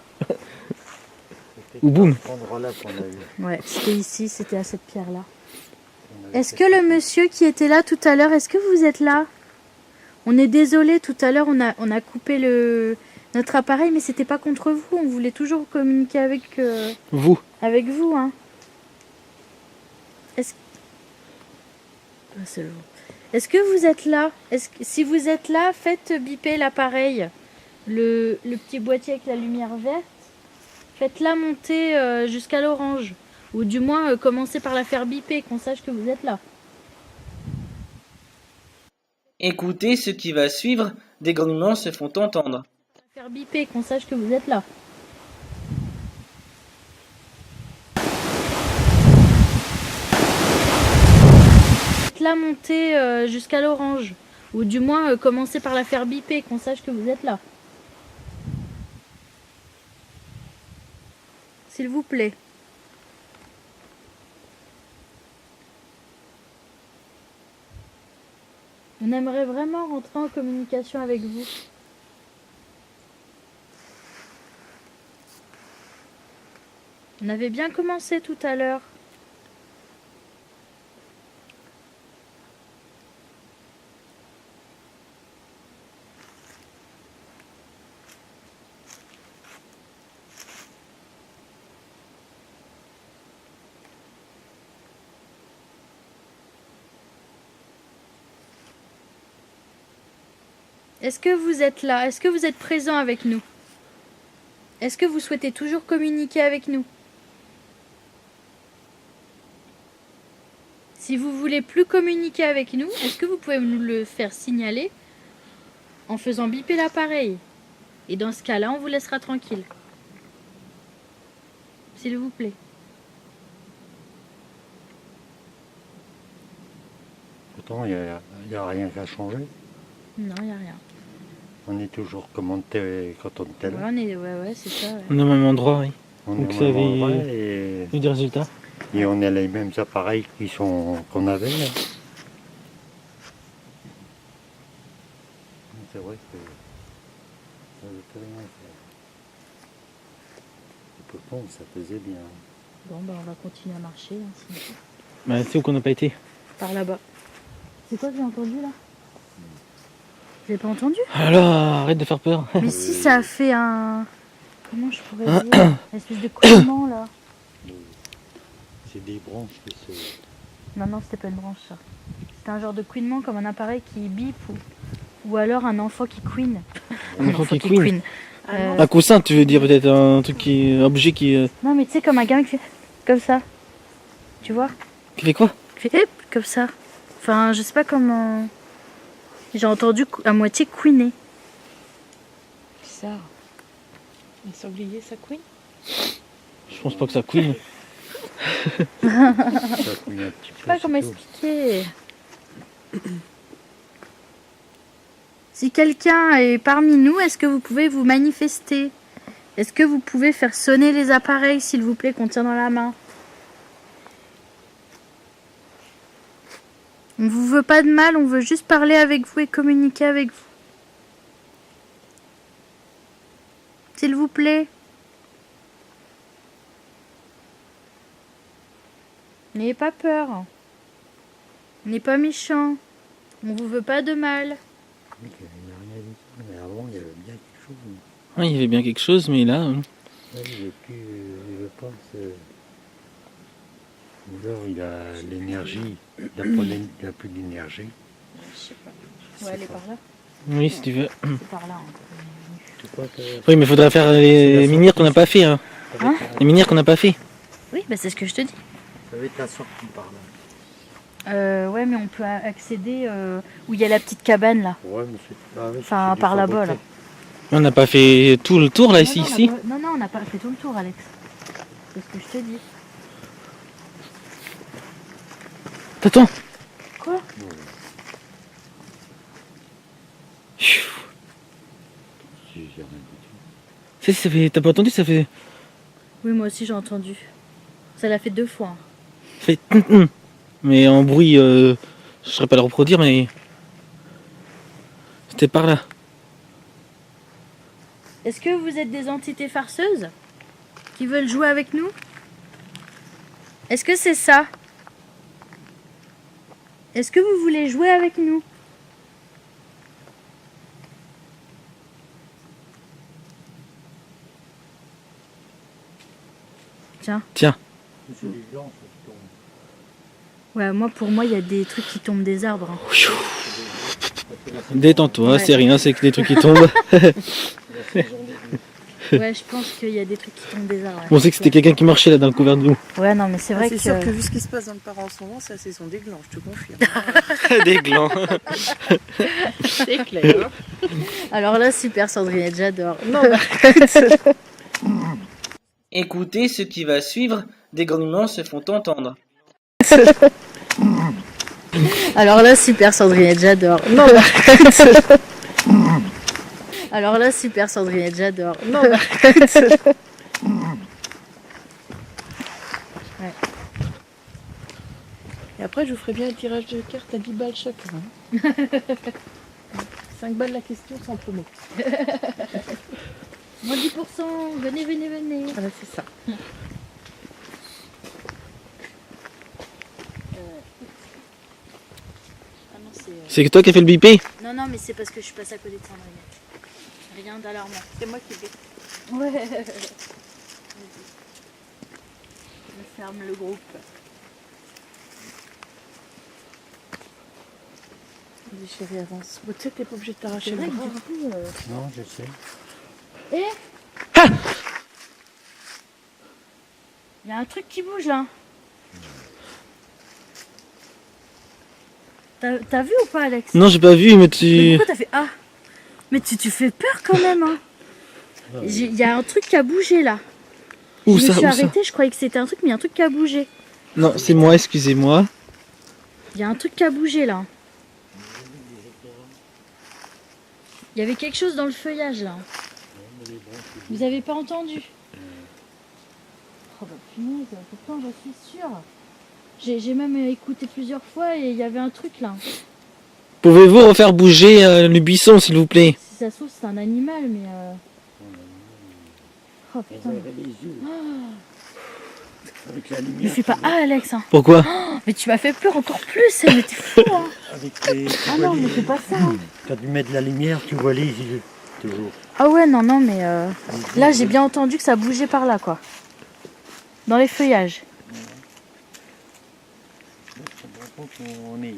Ou boum. Endroit-là qu'on a eu. Ouais, c'était ici, c'était à cette pierre-là. Est-ce que le monsieur qui était là tout à l'heure, est-ce que vous êtes là? On est désolé, tout à l'heure on a coupé notre appareil, mais c'était pas contre vous. On voulait toujours communiquer avec Vous. vous, hein. Est-ce ah, c'est long. Est-ce que vous êtes là? Si vous êtes là, faites biper l'appareil, le petit boîtier avec la lumière verte. Faites-la monter jusqu'à l'orange, ou du moins commencez par la faire biper, qu'on sache que vous êtes là. Écoutez ce qui va suivre. Des grognements se font entendre. Faire biper, qu'on sache que vous êtes là. Faites-la monter jusqu'à l'orange, ou du moins commencez par la faire biper, qu'on sache que vous êtes là. S'il vous plaît. On aimerait vraiment rentrer en communication avec vous. On avait bien commencé tout à l'heure. Est-ce que vous êtes là? Est-ce que vous êtes présent avec nous? Est-ce que vous souhaitez toujours communiquer avec nous? Si vous voulez plus communiquer avec nous, est-ce que vous pouvez nous le faire signaler en faisant biper l'appareil? Et dans ce cas-là, on vous laissera tranquille. S'il vous plaît. Pourtant, il n'y a rien qu'à changer. Non, il n'y a rien. On est toujours comme on était quand on était là. Ouais, c'est ça. Ouais. On est au même endroit, oui. On Donc est ça au même avait endroit et eu des résultats. on a les mêmes appareils qu'on avait. Là. C'est vrai que ça veut pas rien faire. Et pourtant, ça faisait bien. Bon, bah, on va continuer à marcher. Hein, sinon. Bah, c'est où qu'on n'a pas été. Par là-bas. C'est quoi que j'ai entendu là? Vous avez pas entendu? Alors, arrête de faire peur. Mais si ça a fait un... Comment je pourrais dire? Une espèce de couinement là. C'est des branches qui se... Non, c'était pas une branche ça. C'était un genre de couinement comme un appareil qui bip ou alors un enfant qui couine. Un enfant qui couine. Euh, Un coussin, tu veux dire peut-être un truc un objet qui Non mais tu sais comme un gamin qui fait comme ça. Tu vois? fait quoi? Qui fait hip comme ça. Enfin je sais pas comment... J'ai entendu à moitié couiner. Bizarre. Un sanglier, ça couine? Je pense pas que ça couine. Ça couine un petit Je sais peu. pas comment c'est tout. expliquer. Si quelqu'un est parmi nous, est-ce que vous pouvez vous manifester? Est-ce que vous pouvez faire sonner les appareils, s'il vous plaît, qu'on tient dans la main? On ne vous veut pas de mal, on veut juste parler avec vous et communiquer avec vous. S'il vous plaît. N'ayez pas peur. On n'est pas méchant. On vous veut pas de mal. Il n'y a rien du tout. Mais avant, il y avait bien quelque chose. Ouais, il y avait bien quelque chose, mais là... Là, il n'est plus, je pense. Ou alors il a l'énergie. Il n'a plus d'énergie. Je sais pas. Ouais, elle est par là. Oui, si tu veux. C'est par là. Tu crois que... Oui, mais il faudrait faire les minières qu'on n'a pas fait. Hein. Hein? Les minières qu'on n'a pas fait. Oui, bah c'est ce que je te dis. Ça va être la sortie par là. Ouais, mais on peut accéder où il y a la petite cabane là. Ouais, mais c'est... Ah, oui, Enfin, c'est du par là-bas fabriqué. là. On n'a pas fait tout le tour là, ici, Non, non, on ici. n'a pas- Non, non, on n'a pas fait tout le tour, Alex. C'est ce que je te dis. Attends. Quoi? Pfiou. J'ai rien dit. Ça fait... T'as pas entendu, ça fait... Oui, moi aussi j'ai entendu. Ça l'a fait 2 fois. Ça fait... Mais en bruit, je saurais pas le reproduire, mais... C'était par là. Est-ce que vous êtes des entités farceuses qui veulent jouer avec nous? Est-ce que c'est ça? Est-ce que vous voulez jouer avec nous? Tiens. Tiens. C'est des gens, ça tombe. Ouais, pour moi, il y a des trucs qui tombent des arbres. Hein. Détends-toi, Ouais. c'est rien, c'est que des trucs qui tombent. Ouais, je pense qu'il y a des trucs qui tombent des arbres. ouais. On sait que c'était quelqu'un qui marchait là dans le couvert d'eau. Ouais, non, mais c'est vrai C'est que... sûr que vu ce qui se passe dans le parent en ce moment, c'est la saison des glands, je te confirme. Des glands. C'est clair. Alors là, super Sandrine, j'adore. Non, Écoutez ce qui va suivre, des grognements se font entendre. Alors là, super Sandrine, j'adore. Non, Alors là, super Sandrine, j'adore. non. Et après, je vous ferai bien un tirage de cartes à 10 balles chacun. Hein. 5 balles la question sans promo. Moins 10%, venez, venez, venez. Voilà, c'est ça. Ah non, c'est... C'est que toi qui as fait le bipé. Non, non, mais c'est parce que je suis passée à côté de Sandrine. Rien d'alarmant. C'est moi qui l'ai. Ouais. Vas-y. Je ferme le groupe. Vas-y chérie, avance. Bon, tu sais que t'es pas obligé de t'arracher C'est le vrai que bras. du coup... Non, je sais. Il y a un truc qui bouge là. T'as vu ou pas, Alex? Non, j'ai pas vu, mais Mais tu... pourquoi t'as fait ah? Mais tu fais peur quand même, hein. Il y a un truc qui a bougé là. Où Je ça, me suis où ça? arrêtée, je croyais que c'était un truc, mais il y a un truc qui a bougé. Non, c'est moi, excusez-moi. Il y a un truc qui a bougé là. Il y avait quelque chose dans le feuillage là. Vous avez pas entendu? Oh bah punaise, pourtant je suis sûre. J'ai même écouté plusieurs fois et il y avait un truc là. Pouvez-vous refaire bouger le buisson, s'il vous plaît? Si ça se trouve c'est un animal mais... Oh putain. Avec la Ne lumière. fais pas ah Alex hein. Pourquoi? Mais tu m'as fait peur encore plus, mais t'es fou hein. Avec les... Ah non mais fais pas ça hein. Quand tu mets de la lumière, tu vois les yeux. Toujours. Ah ouais non non mais là j'ai bien entendu que ça bougeait par là quoi. Dans les feuillages. On est...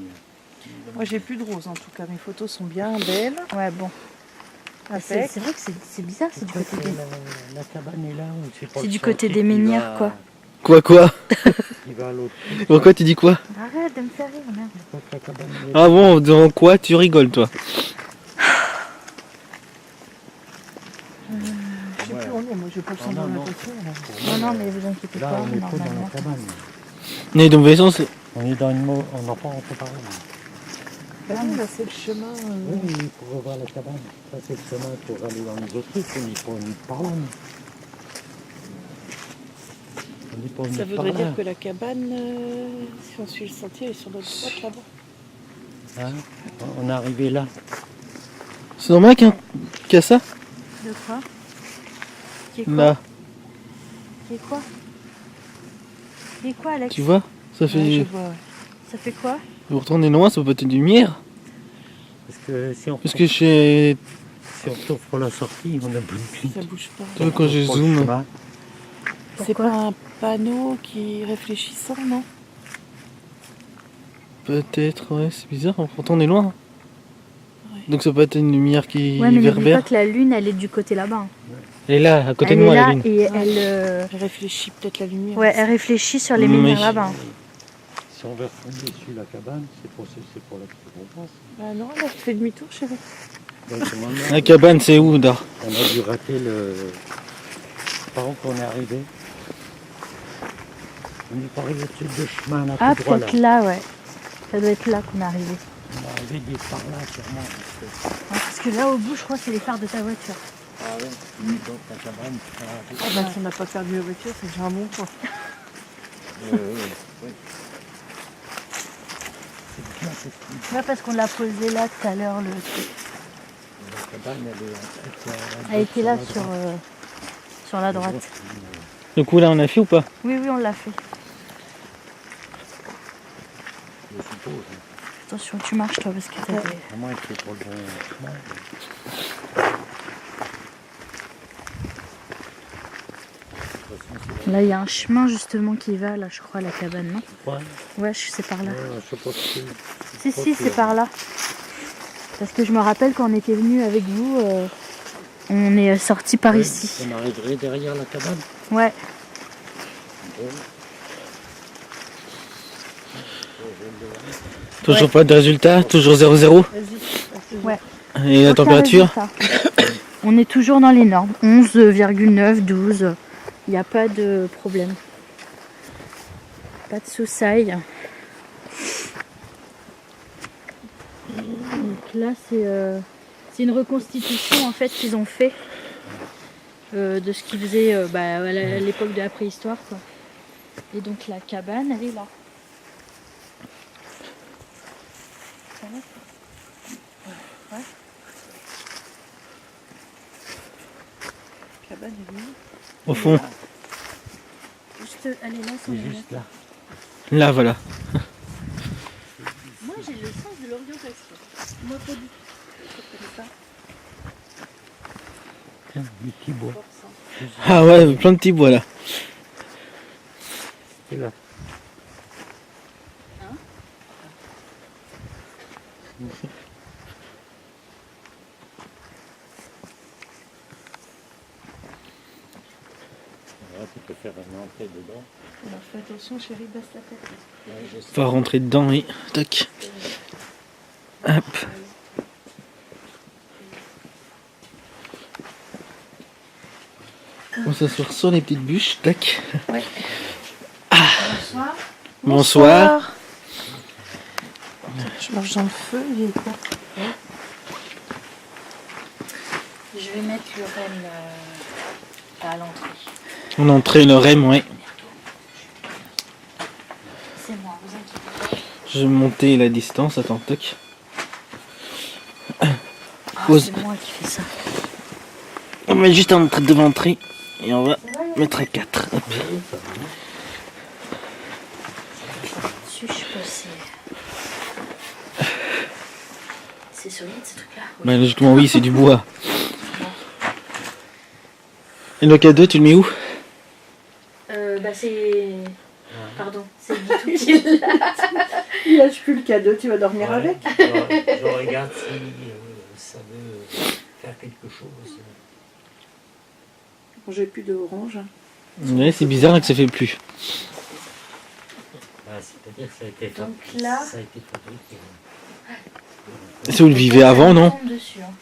Moi, j'ai plus de rose en tout cas. Mes photos sont bien belles. Ouais bon. Ah, c'est vrai que c'est bizarre, c'est du côté des... La cabane est là. C'est du côté des menhirs, quoi. Quoi? Il va à l'autre. Pourquoi tu dis quoi? Arrête de me faire rire, merde. La cabane est Ah bon, devant quoi tu rigoles, toi? Je sais plus où on est. Moi, je vais pas le sens non, dans la non. voiture. Là. Non, non, mais vous inquiétez Là, pas, on est pas dans normalement. la cabane. Mais dans le sens... On est dans une... On n'a pas rentré par là. Ah oui, là, c'est le chemin. Oui, pour revoir la cabane. Ça, c'est le chemin pour aller dans les autres trucs. On est pas venu par là. nous. On est pas venu Ça par voudrait là. dire que la cabane, si on suit le sentier, elle est sur notre droite là-bas. Hein, on est arrivé là. C'est normal qu'il y a ça? De quoi? Qui est quoi? Là, Qui est quoi? Qui est quoi, Alex? tu vois? Ça Ouais, je fait... vois, ouais. Ça fait quoi? Pourtant on est loin, ça peut être une lumière. Parce que si on, Parce que chez... si on t'offre la sortie, on a bonne vie. Ça bouge pas. Tu vois, quand je zoome... C'est pas un panneau qui est réfléchissant, non? Peut-être, ouais, c'est bizarre, pourtant on est loin. Ouais. Donc ça peut être une lumière qui Ouais, mais n'oublie réverbère. pas que la lune, elle est du côté là-bas. Hein. Elle est là, à côté Elle de est moi, là la lune. et elle, Elle réfléchit peut-être la lumière. ouais, elle réfléchit sur les Oui. menhirs là-bas. Hein. Si on veut refonder sur la cabane, c'est pour la petite récompense. Ah non, là, tu fais demi-tour, chérie. Donc, maintenant, La cabane, c'est où, Dar? on a dû rater le... Par où qu'on est arrivé. On est pas arrivé sur le chemin là, Ah, tout droit là. peut-être là, ouais. Ça doit être là qu'on est arrivé. On est arrivé des par là, sûrement. Parce que là, au bout, je crois que c'est les phares de ta voiture. Ah ouais. Donc la cabane, Ah bah, si on n'a pas perdu la voiture, c'est déjà un bon point. oui. Ouais, parce qu'on l'a posé là tout à l'heure. La cabane, Elle était là sur la droite. Du coup, là, on a fait ou pas? Oui, oui, on l'a fait. Je suppose. Attention, tu marches toi parce que t'as des... Comment elle fait pour le bon chemin? Là, il y a un chemin justement qui va, là, je crois, à la cabane, non? Ouais. Ouais, c'est par là. Je sais pas si Si, c'est par là. Parce que je me rappelle quand on était venu avec vous, on est sorti par ici. on arriverait derrière la cabane. Ouais. Toujours Ouais. pas de résultat, toujours 0-0. Ouais. Et la Aucun température? résultat. On est toujours dans les normes. 11,9, 12. Il n'y a pas de problème. Pas de soussaille. Donc là, c'est une reconstitution en fait qu'ils ont fait de ce qu'ils faisaient à l'époque de la préhistoire, quoi. Et donc la cabane, elle est là. Ça va ? Ouais. Cabane, elle est où? Au fond. Juste, elle est là, sur les Juste là. Là, voilà. Moi, j'ai le sens de l'orientation. Moi, pas du tout. Je connais pas. Tiens, du petit bois. Ah ouais, plein de petits bois, là. C'est là. Là, tu peux faire une entrée dedans. Alors fais attention, chérie, baisse la tête. Ouais, je sais. Faut rentrer dedans, oui. Tac. Hop. On s'asseoir sur les petites bûches. Tac. Bonsoir. Bonsoir. Je marche dans le feu, il est quoi? Je vais mettre le renne à l'entrée. On entrait le REM, ouais. C'est moi, vous inquiétez pas. Je vais monter la distance. Attends, tac. Ah, Pause. c'est moi qui fais ça. On met juste un trait devant l'entrée. Et on va mettre à 4. Hop. Dessus, je sais pas si c'est solide ce truc-là. Oui. Bah, logiquement, oui, c'est du bois. Et le K2, tu le mets où? C'est... Pardon, c'est Guitou qui l'a. Il lâche plus le cadeau, tu vas dormir Ouais. avec? Je regarde si ça veut faire quelque chose. Bon, j'ai plus d'orange. Ouais, c'est bizarre que ça fait plus. C'est-à-dire que ça a été Donc là- ça a été fabriqué. C'est où le vivait avant, non? Tombe dessus, hein.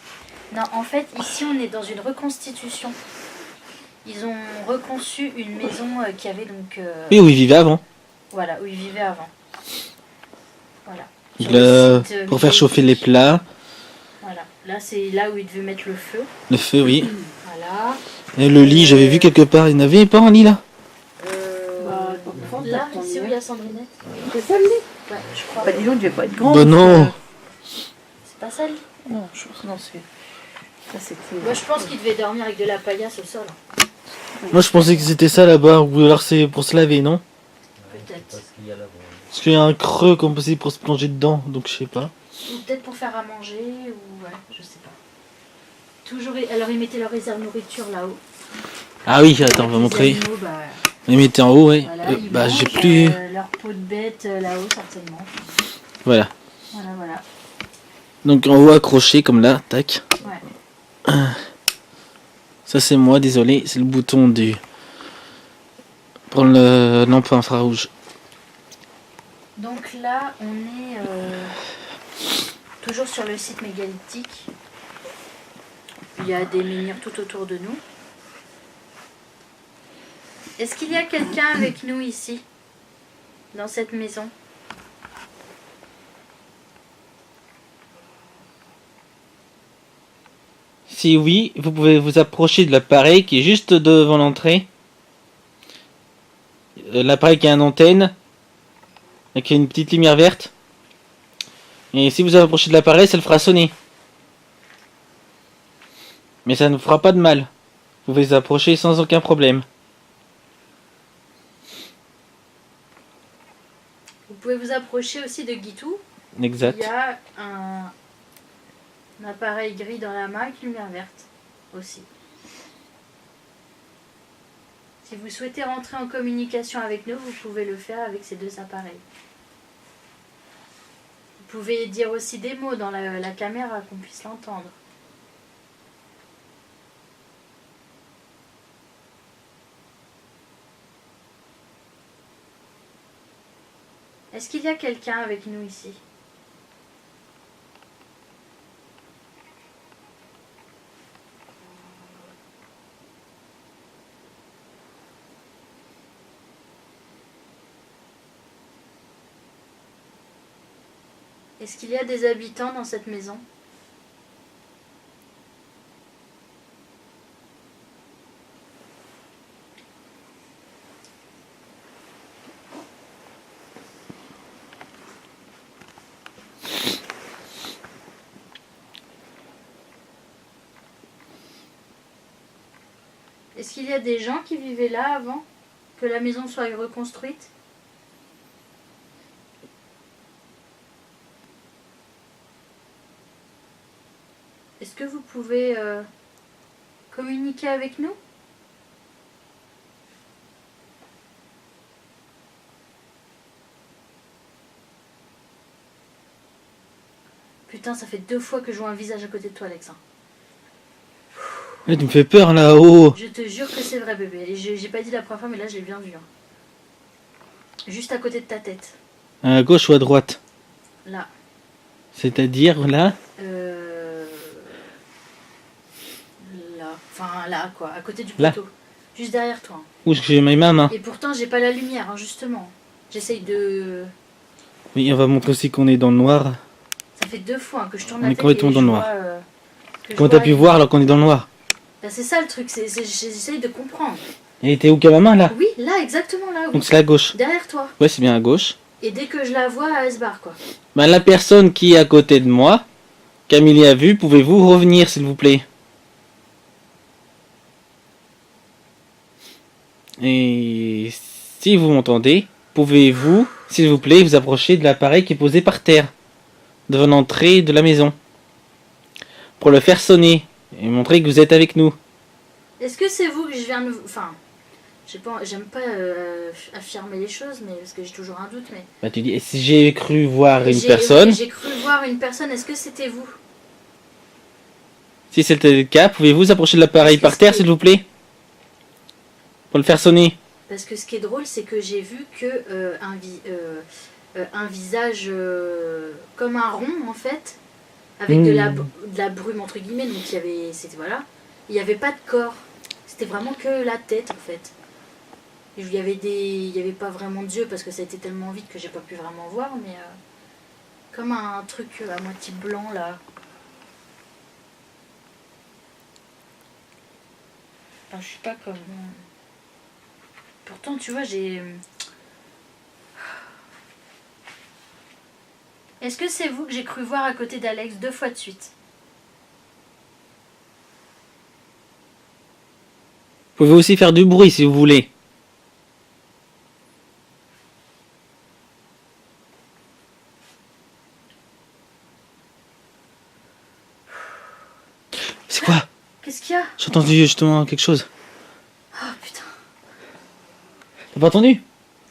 Non, en fait, ici, on est dans une reconstitution. Ils ont reconçu une maison qui avait donc... Oui, où il vivait avant. Voilà, où ils vivaient avant. Voilà. Sur Le- le site, pour faire chauffer les plats. Voilà. Là, c'est là où ils devaient mettre le feu. Le feu, oui. Voilà. Et le lit, j'avais vu quelque part. Il n'y en avait pas un lit là? Bah, Là, ici où il y a Sandrinette. C'est ça le lit? Ouais, je crois. Bah dis donc, il devait pas être grand. Bah parce non. que- C'est pas ça, le lit. Non, non, c'est... Ça, c'était... Moi, je pense qu'il devait dormir avec de la paillasse au sol. Moi, je pensais que c'était ça là-bas. Ou alors c'est pour se laver, non? Peut-être. Parce qu'il y a la Parce qu'il y a un creux comme possible pour se plonger dedans. Donc je sais pas. Ou peut-être pour faire à manger, ou ouais, je sais pas. Toujours, alors ils mettaient leur réserve nourriture là-haut. Ah oui, attends, on va Les montrer. animaux, bah, Les mettez en haut, ouais. voilà, ils Bah j'ai mangent, plus. leur peau de bête là-haut, certainement. Voilà. Voilà, voilà. Donc en haut accroché comme là, tac. Ouais. Ça c'est moi, désolé, c'est le bouton du... pour le lampe infrarouge. Donc là, on est toujours sur le site mégalithique. Il y a des menhirs tout autour de nous. Est-ce qu'il y a quelqu'un avec nous ici, dans cette maison? Si oui, vous pouvez vous approcher de l'appareil qui est juste devant l'entrée. L'appareil qui a une antenne, avec une petite lumière verte. Et si vous vous approchez de l'appareil, ça le fera sonner. Mais ça ne vous fera pas de mal. Vous pouvez vous approcher sans aucun problème. Vous pouvez vous approcher aussi de Guitou. Exact. Il y a un appareil gris dans la main avec une lumière verte aussi. Si vous souhaitez rentrer en communication avec nous, vous pouvez le faire avec ces deux appareils. Vous pouvez dire aussi des mots dans la caméra, qu'on puisse l'entendre. Est-ce qu'il y a quelqu'un avec nous ici? Est-ce qu'il y a des habitants dans cette maison? Est-ce qu'il y a des gens qui vivaient là avant que la maison soit reconstruite? Est-ce que vous pouvez communiquer avec nous? Putain, ça fait 2 fois que je vois un visage à côté de toi, Alexa. Tu me fais peur là-haut. Je te jure que c'est vrai, bébé. Et j'ai pas dit la première fois, mais là, je l'ai bien vu. Hein. Juste à côté de ta tête. À gauche ou à droite? Là. C'est-à-dire là? Là. Enfin, là, quoi. À côté du Là. poteau. Juste derrière toi. Où j'ai mis ma main? Et pourtant, j'ai pas la lumière, hein, justement. J'essaye de... Oui, on va montrer aussi qu'on est dans le noir. Ça fait 2 fois hein, que je tourne On la est tête complètement et dans je le vois, noir. que je Comment vois t'as pu rien. voir alors qu'on est dans le noir? Ben, c'est ça le truc, j'essaye de comprendre. Et t'es où qu'à ma main là? Oui, là, exactement là. Oui. Donc c'est à gauche. Derrière toi. Ouais, c'est bien à gauche. Et dès que je la vois, elle se barre, quoi. Bah, la personne qui est à côté de moi, Camille a vu, pouvez-vous revenir s'il vous plaît? Et si vous m'entendez, pouvez-vous, s'il vous plaît, vous approcher de l'appareil qui est posé par terre, devant l'entrée de la maison, pour le faire sonner et montrer que vous êtes avec nous. Est-ce que c'est vous que je viens de... Enfin, j'aime pas affirmer les choses, mais parce que j'ai toujours un doute, mais... Bah tu dis, et si j'ai cru voir une personne, Oui, j'ai cru voir une personne, est-ce que c'était vous? si c'était le cas, pouvez-vous approcher de l'appareil Est-ce que par terre c'est- s'il vous plaît? Pour le faire sonner. Parce que ce qui est drôle, c'est que j'ai vu que un visage comme un rond, en fait, avec de la brume, entre guillemets, donc il y avait... Voilà. Il n'y avait pas de corps. C'était vraiment que la tête, en fait. Et il y avait pas vraiment d'yeux, parce que ça a été tellement vite que j'ai pas pu vraiment voir, mais... comme un truc à moitié blanc, là. Enfin, je sais pas comment... Pourtant, tu vois, j'ai... Est-ce que c'est vous que j'ai cru voir à côté d'Alex 2 fois de suite? Vous pouvez aussi faire du bruit si vous voulez. C'est quoi? Qu'est-ce qu'il y a? J'ai entendu justement quelque chose. Oh putain. T'as pas entendu?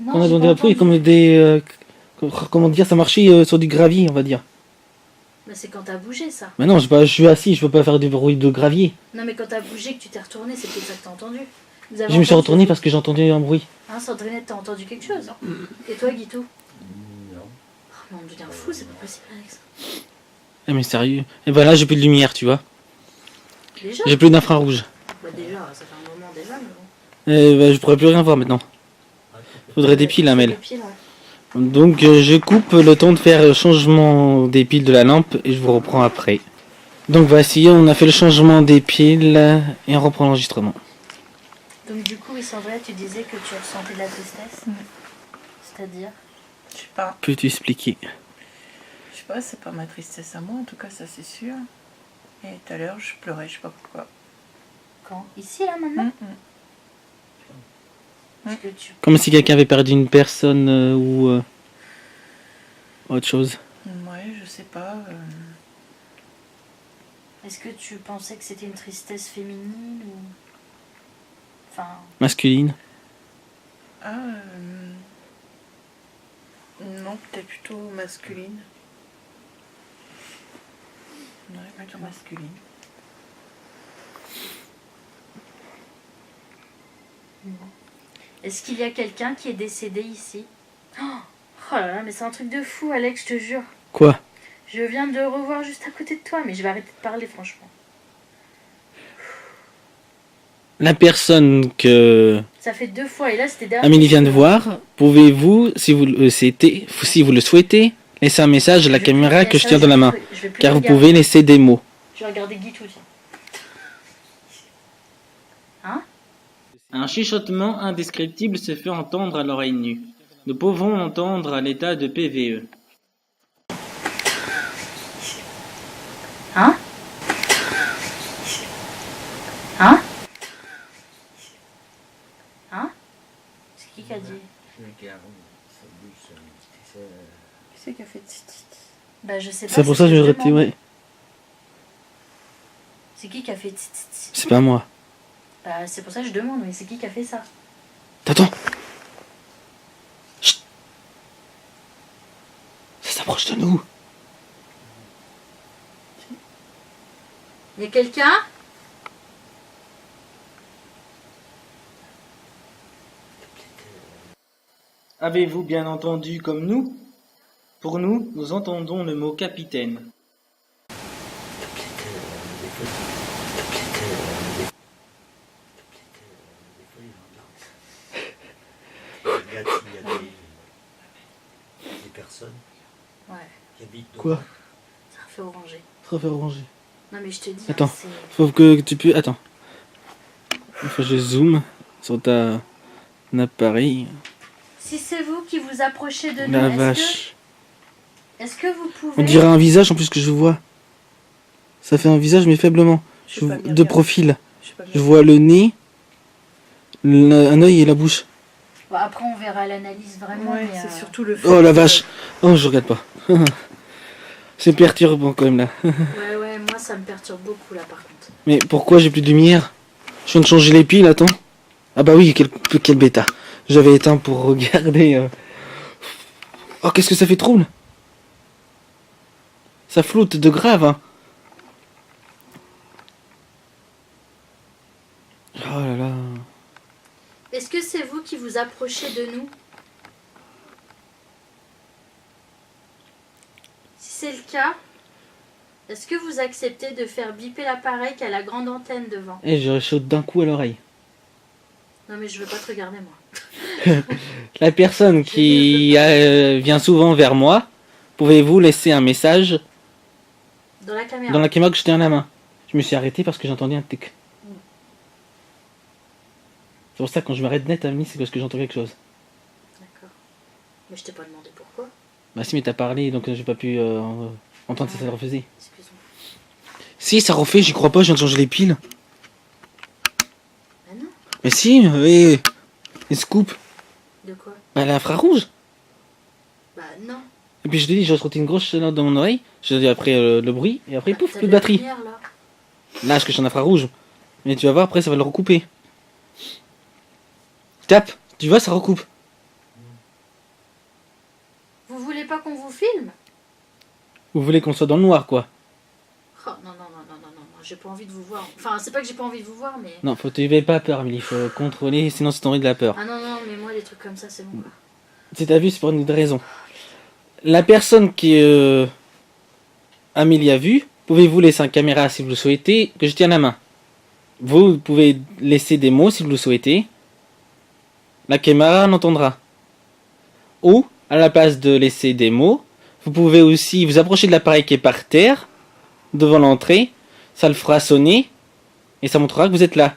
Non, On a j'ai demandé pas un peu entendu. comme des... comment dire, ça marchait sur du gravier, on va dire. Bah, c'est quand t'as bougé ça. Mais non, je suis assis, je peux pas faire du bruit de gravier. Non, mais quand t'as bougé, que tu t'es retourné, c'est peut-être ça que t'as entendu. Vous avez Je me suis entendu- retourné parce que j'ai entendu un bruit. Hein, Sandrine, t'as entendu quelque chose? Et toi, Guitou? Non. Oh, mais on devient fou, c'est pas possible, Alex. Eh mais sérieux. Et ben là, j'ai plus de lumière, tu vois. Déjà? J'ai plus d'infrarouge. Bah, déjà, ça fait un moment déjà, mais bon. Et ben, je pourrais plus rien voir maintenant. Faudrait des piles, Amel. Des piles, ouais. Donc je coupe le temps de faire le changement des piles de la lampe et je vous reprends après. Donc voici, on a fait le changement des piles et on reprend l'enregistrement. Donc, du coup, oui, Sandrine, tu disais que tu ressentais de la tristesse. C'est-à-dire? Je sais pas. Peux-tu expliquer? Je sais pas, c'est pas ma tristesse à moi, en tout cas, ça c'est sûr. Et tout à l'heure, je pleurais, je sais pas pourquoi. Quand? Ici, là, maintenant? Parce que tu... Comme si quelqu'un avait perdu une personne ou autre chose. Ouais, je sais pas. Est-ce que tu pensais que c'était une tristesse féminine ou... Enfin... Masculine. Ah, non, peut-être plutôt masculine. Ouais, plutôt masculine. Est-ce qu'il y a quelqu'un qui est décédé ici? Oh là là, mais c'est un truc de fou, Alex, je te jure. Quoi? Je viens de le revoir juste à côté de toi, mais je vais arrêter de parler, franchement. La personne que Ça fait 2 fois, et là, c'était derrière. Amélie vient de voir, pouvez-vous, si vous le souhaitez, laisser un message à la caméra que je tiens dans la main. Car vous pouvez laisser des mots. Je vais regarder Guy tout de suite. Un chuchotement indescriptible se fait entendre à l'oreille nue. Nous pouvons l'entendre à l'état de PVE. Hein? Hein? Hein? C'est qui a dit? Qui c'est qui a fait titi? Bah, je sais pas. C'est pour ça que je demande. retirais. C'est qui a fait titi? C'est pas moi. Bah, c'est pour ça que je demande, mais c'est qui a fait ça? T'attends. Chut. Ça s'approche de nous. Y a quelqu'un? Avez-vous bien entendu comme nous? Pour nous, nous entendons le mot capitaine. Il y a des personnes Ouais, qui habitent dans Quoi? ça refait oranger. Ça fait ranger. Non, mais je te dis, Attends. hein, c'est... Faut que tu puisses. Attends. Il faut que je zoome sur ta un appareil. Si c'est vous qui vous approchez de nous, La vache. est-ce que vous pouvez... On dirait un visage en plus que je vois. Ça fait un visage mais faiblement. Je sais pas bien De regarder. profil. Je sais pas bien. Je vois le nez, un œil et la bouche. Bon, après, on verra l'analyse vraiment. Ouais, mais, c'est surtout le fait. Oh la que- vache. Oh je regarde pas. C'est perturbant quand même là. Ouais, moi, ça me perturbe beaucoup, là, par contre. Mais pourquoi j'ai plus de lumière? Je viens de changer les piles, attends. Ah bah oui, quel bêta. J'avais éteint pour regarder. Oh, qu'est-ce que ça fait trouble? Ça floute de grave, hein. Oh là là. Est-ce que c'est vous qui vous approchez de nous? Si c'est le cas, est-ce que vous acceptez de faire biper l'appareil qui a la grande antenne devant? Eh, je saute d'un coup à l'oreille. Non, mais je veux pas te regarder, moi. La personne qui vient souvent vers moi, pouvez-vous laisser un message Dans la caméra. dans la caméra que je tiens à la main? Je me suis arrêté parce que j'entendais un tic. C'est pour ça que quand je m'arrête net, Amélie, c'est parce que j'entends quelque chose. D'accord. Mais je t'ai pas demandé pourquoi. Bah si, mais t'as parlé, donc j'ai pas pu entendre si ça le refaisait. Excuse-moi. Si, ça refait, j'y crois pas, je viens de changer les piles. Ah non? Mais si, les scoops, De quoi? bah l'infrarouge. Bah non. Et puis je te dis, j'ai ressenti une grosse chaleur dans mon oreille, je te dis après le bruit, et après pouf, T'as plus de la batterie. lumière, là. Là, parce que je suis en infrarouge. Mais tu vas voir, après ça va le recouper. Tape, tu vois, ça recoupe. Vous voulez pas qu'on vous filme? Vous voulez qu'on soit dans le noir, quoi. Oh, non, j'ai pas envie de vous voir. Enfin, c'est pas que j'ai pas envie de vous voir, mais... Non, faut t'aider pas peur, Amélie. Faut contrôler, sinon c'est t'aurais de la peur. Ah non, mais moi, les trucs comme ça, c'est bon. Quoi. Si t'as vu, c'est pour une raison. La personne qui Amélie a vue, pouvez-vous laisser une caméra si vous le souhaitez, que je tienne la main. Vous pouvez laisser des mots si vous le souhaitez. La caméra l'entendra. Ou, à la place de laisser des mots, vous pouvez aussi vous approcher de l'appareil qui est par terre, devant l'entrée. Ça le fera sonner, et ça montrera que vous êtes là.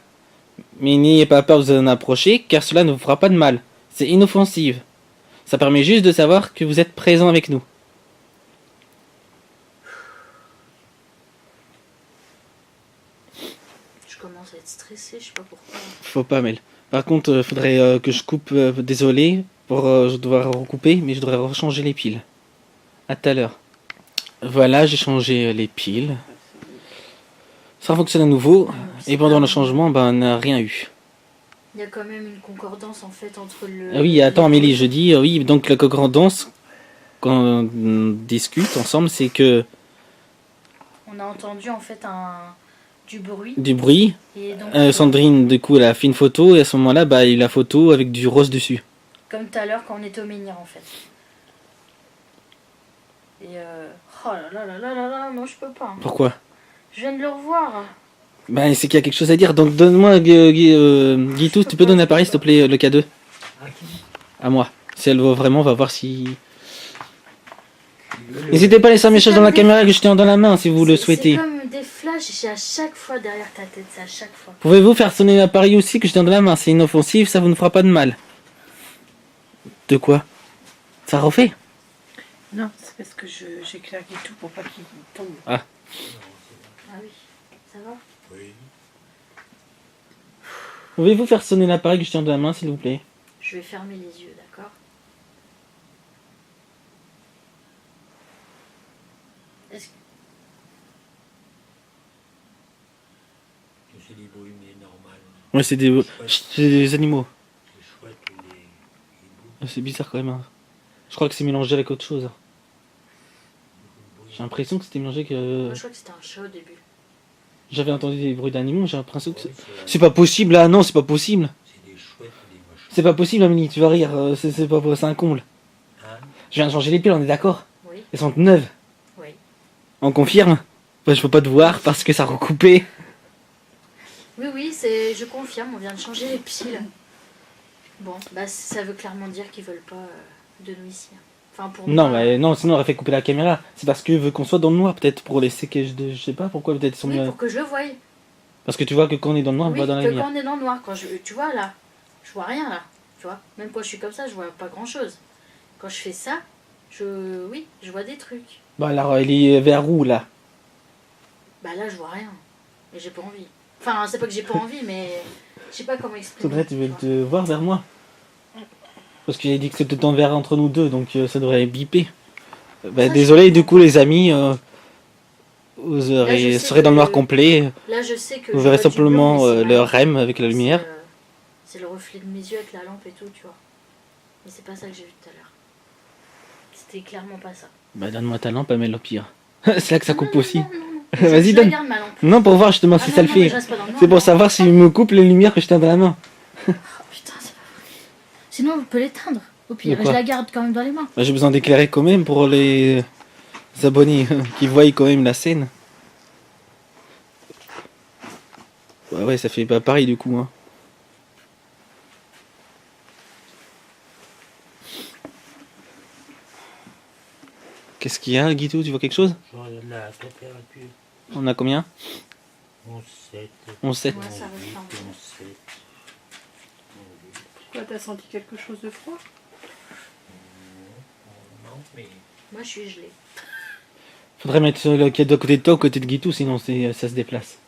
Mais n'ayez pas peur de vous en approcher, car cela ne vous fera pas de mal. C'est inoffensif. Ça permet juste de savoir que vous êtes présent avec nous. Je commence à être stressée, je sais pas pourquoi. Faut pas, Mel. Par contre, faudrait que je coupe. Désolé, je dois recouper, mais je devrais rechanger les piles. À tout à l'heure. Voilà, j'ai changé les piles. Ça fonctionne à nouveau. Et pendant le changement, on n'a rien eu. Il y a quand même une concordance en fait entre le... Ah oui, attends Amélie, je dis, oui, donc la concordance, quand on discute ensemble, c'est que On a entendu en fait du bruit. du bruit, Et donc, Sandrine, du coup, elle a fait une photo, et à ce moment-là, il y a eu la photo avec du rose dessus. Comme tout à l'heure quand on était au menhir en fait. Et oh là, non je peux pas. Pourquoi? Je viens de le revoir. C'est qu'il y a quelque chose à dire, donc donne-moi, Guitou, tu peux donner l'appareil, s'il te plaît, le K2? À moi. Si elle va vraiment, on va voir si... N'hésitez pas à laisser un message dans la caméra que je tiens dans la main, si vous le souhaitez. C'est comme des flashs, j'ai à chaque fois derrière ta tête, c'est à chaque fois. Pouvez-vous faire sonner l'appareil aussi que je tiens dans la main? C'est inoffensif, ça vous ne fera pas de mal. De quoi? Ça refait? Non, c'est parce que j'éclaire tout pour pas qu'il tombe. Ah. Ah oui, ça va? Pouvez-vous faire sonner l'appareil que je tiens dans la main, s'il vous plaît? Je vais fermer les yeux, d'accord? Est-ce que... C'est des bruits, mais normal. Ouais, c'est des animaux. Les chouettes ou les hiboux. C'est bizarre quand même. Hein. Je crois que c'est mélangé avec autre chose. J'ai l'impression que c'était mélangé que... Moi je crois que c'était un chat au début. J'avais entendu des bruits d'animaux, j'ai l'impression que... C'est pas possible, là, non, c'est pas possible. C'est des chouettes ou des machins. C'est pas possible, Amélie, tu vas rire, c'est pas c'est un comble. Hein? Je viens de changer les piles, on est d'accord? Oui, Elles sont neuves. oui. On confirme? Je peux pas te voir parce que ça a recoupé. Oui, je confirme, on vient de changer les piles. Bon, bah ça veut clairement dire qu'ils veulent pas de nous ici. Enfin pour Non, moi, non, sinon on aurait fait couper la caméra. C'est parce que veut qu'on soit dans le noir, peut-être pour les séquelles de... Je sais pas pourquoi, peut-être ils sont... oui, pour que je le voie. Parce que tu vois que quand on est dans le noir, on Oui, va dans la que lumière. quand on est dans le noir, tu vois là, je vois rien là, tu vois. Même quand je suis comme ça, je vois pas grand chose. Quand je fais ça, je vois des trucs. Bah alors, il est vers où, là? Bah là, je vois rien. Et j'ai pas envie. Enfin, c'est pas que j'ai pas envie, mais je sais pas comment expliquer. Faudrait, tu veux vois. te voir vers moi? Parce qu'il a dit que c'était en vers entre nous deux, donc ça devrait biper. Bah, Ça, désolé, je du coup, les amis, vous Là, je sais serez dans le noir que- complet. Là, je sais que Vous je verrez vois du simplement blanc, mais c'est le mal. REM avec la lumière. C'est le reflet de mes yeux avec la lampe et tout, tu vois. Mais c'est pas ça que j'ai vu tout à l'heure. C'était clairement pas ça. Bah, donne-moi ta lampe, Amel, au pire. C'est là que ça coupe Non, aussi. non. Vas-y, je donne. regarde ma lampe. Non, pour voir justement Ah si non, ça le non, mais fait. je reste pas dans le noir, C'est pour non. savoir s'il me coupe les lumières que je tiens dans la main. Oh, putain, c'est pas vrai. Sinon, on peut l'éteindre. Au pire, De quoi je la garde quand même dans les mains. Bah, j'ai besoin d'éclairer quand même pour les abonnés qui voient quand même la scène. Bah ouais, ça fait pas pareil du coup. Hein. Qu'est-ce qu'il y a, Guitou? Tu vois quelque chose? Je regarde la température. On a combien? 11,7. 11,7. Ouais, ça reste un peu. 11,7. Pourquoi t'as senti quelque chose de froid? Non, mais Moi, je suis gelée. Faudrait mettre le cadeau à côté de toi, à côté de Guitou, sinon ça se déplace.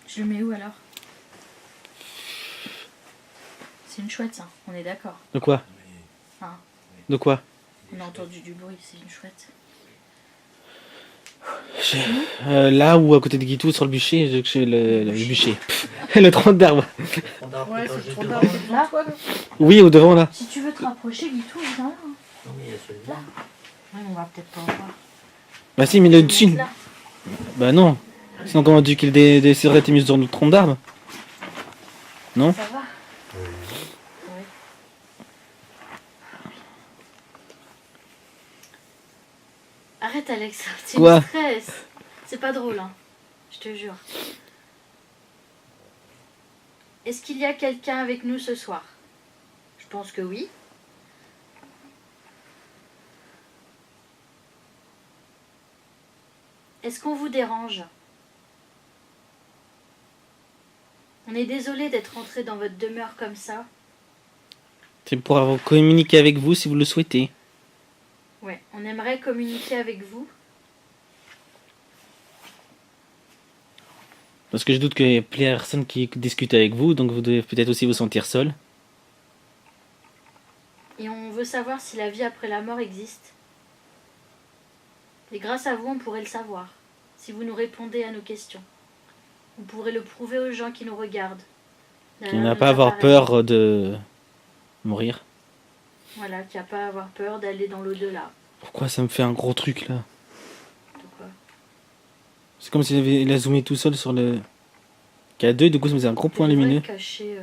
Je le mets où alors? C'est une chouette, ça. On est d'accord. De quoi? Hein. De quoi? On a entendu du bruit, c'est une chouette. Là ou à côté de Guitou, sur le bûcher, j'ai le bûcher. Le tronc d'arbre. Ouais, c'est trop d'arbres devant toi, là. Oui, au devant là. Si tu veux te rapprocher, Guitou, viens là. Non, mais il y a celui-là. Ouais, on va peut-être pas en voir. Bah si, mais le dessus. Là. Bah non. Sinon comment tu qu'il aurait été mis sur notre tronc d'arbre? Non? Ça va? Oui. Ouais. Arrête Alex, tu Quoi? me stresses. C'est pas drôle, hein. Je te jure. Est-ce qu'il y a quelqu'un avec nous ce soir? Je pense que oui. Est-ce qu'on vous dérange? On est désolé d'être rentré dans votre demeure comme ça. C'est pour avoir communiqué avec vous si vous le souhaitez. Ouais, on aimerait communiquer avec vous. Parce que je doute qu'il y ait personne qui discute avec vous, donc vous devez peut-être aussi vous sentir seul. Et on veut savoir si la vie après la mort existe. Et grâce à vous, on pourrait le savoir. Si vous nous répondez à nos questions. Vous pourrez le prouver aux gens qui nous regardent. Qui n'a pas à avoir peur de mourir. Voilà, qui n'a pas à avoir peur d'aller dans l'au-delà. Pourquoi ça me fait un gros truc là? Pourquoi? C'est comme s'il a zoomé tout seul sur le K2, du coup ça me faisait un gros point lumineux. Caché,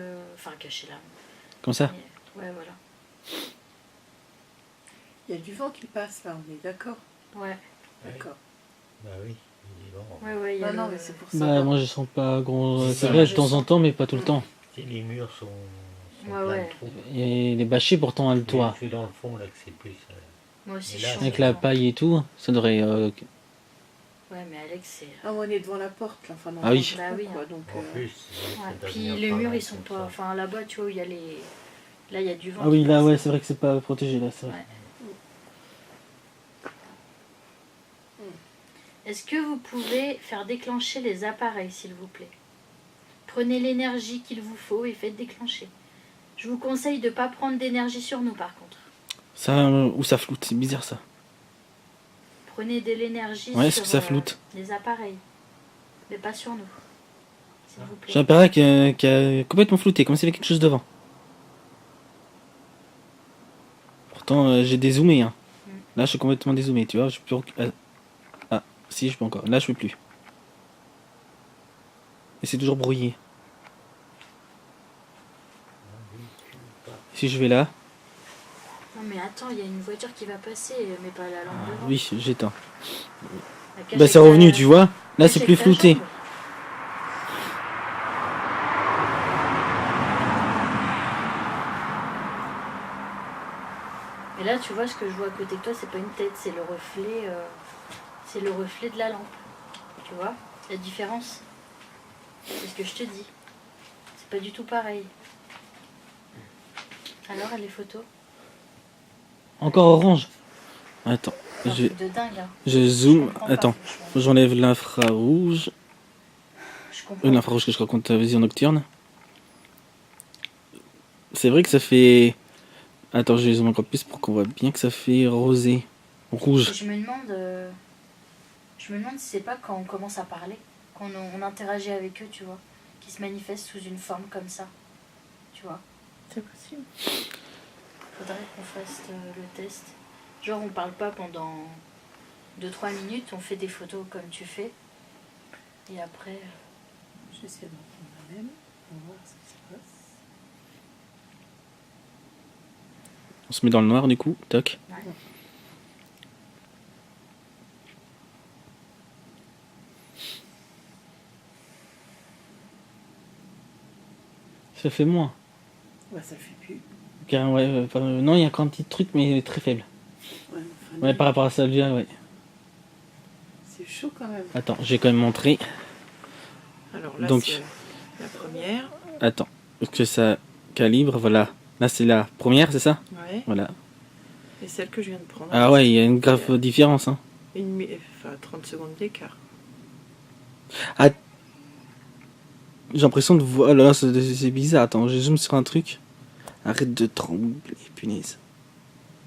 caché là. Comme ça. Ouais, voilà. Il y a du vent qui passe là, on est d'accord? Ouais, D'accord. Bah oui, il est bon. ouais, il y a Ah non, le- mais c'est pour ça. Bah moi je sens pas gros. C'est C'est ça, vrai je de temps en sens. temps, mais pas tout le temps. Tu sais, les murs sont Ouais, plein ouais. de trous. Et les bâchés pourtant à le toit. C'est dans le fond là que c'est plus. Moi aussi, Et je là, sens Avec le la vent. paille et tout, ça devrait. Ouais, mais Alex, c'est... Ah, mais on est devant la porte là, enfin, dans Ah oui. le Bah oui, quoi, hein. donc, En plus, Ouais. ça doit Puis venir les par murs, là, ils sont comme pas... ça. Enfin, là-bas, tu vois, où il y a les... Là, il y a du vent. Ah oui, qui là passe. ouais, c'est vrai que c'est pas protégé là, c'est vrai. Ouais. Est-ce que vous pouvez faire déclencher les appareils, s'il vous plaît? Prenez l'énergie qu'il vous faut et faites déclencher. Je vous conseille de ne pas prendre d'énergie sur nous, par contre. Ça, ou ça floute, c'est bizarre ça. Prenez de l'énergie Ouais, est-ce sur que ça floute? les appareils, mais pas sur nous, s'il vous plaît. J'ai un appareil qui a complètement flouté, comme s'il y avait quelque chose devant. Pourtant, j'ai dézoomé. Hein. Là, je suis complètement dézoomé, tu vois. Je peux... Ah, si, je peux encore. Là, je peux plus. Et c'est toujours brouillé. Si je vais là, Non mais attends, il y a une voiture qui va passer, mais pas la lampe devant. oui, j'éteins. La cache Bah, c'est avec revenu, ta- tu vois. Là, cache c'est avec plus ta flouté. jambe. Et là, tu vois, ce que je vois à côté de toi, c'est pas une tête, c'est le reflet de la lampe. Tu vois la différence? C'est ce que je te dis. C'est pas du tout pareil. Alors, les photos? Encore orange. Attends, C'est un je, truc de dingue, hein. je zoome. comprends pas, Attends, franchement. j'enlève l'infrarouge. Je comprends. L'infrarouge que je raconte à vision nocturne. C'est vrai que ça fait... Attends, je vais zoomer encore plus pour qu'on voit bien que ça fait rosé. Rouge. Et je me demande si c'est pas quand on commence à parler, on interagit avec eux, tu vois, qui se manifestent sous une forme comme ça, tu vois. c'est possible. Faudrait qu'on fasse le test. Genre on parle pas pendant 2-3 minutes, on fait des photos comme tu fais, et après... J'essaie d'en prendre moi-même. On va voir ce qui se passe. On se met dans le noir du coup. Toc. Ouais. Ça fait moins. Ouais, ça le fait plus. Car, ouais, non, il y a encore un petit truc, mais très faible. Ouais, mais enfin, Ouais, non, par rapport à ça, ouais. c'est chaud quand même. Attends, j'ai quand même montré. Alors là, Donc. c'est la première. Attends, que ça calibre, voilà. Là, c'est la première, c'est ça? Ouais. Voilà. Et celle que je viens de prendre. Ah ouais, il y a une grave différence. Hein. Enfin, 30 secondes d'écart. J'ai l'impression de voir... Oh là là, c'est bizarre. Attends, je zoome sur un truc. Arrête de trembler, punaise.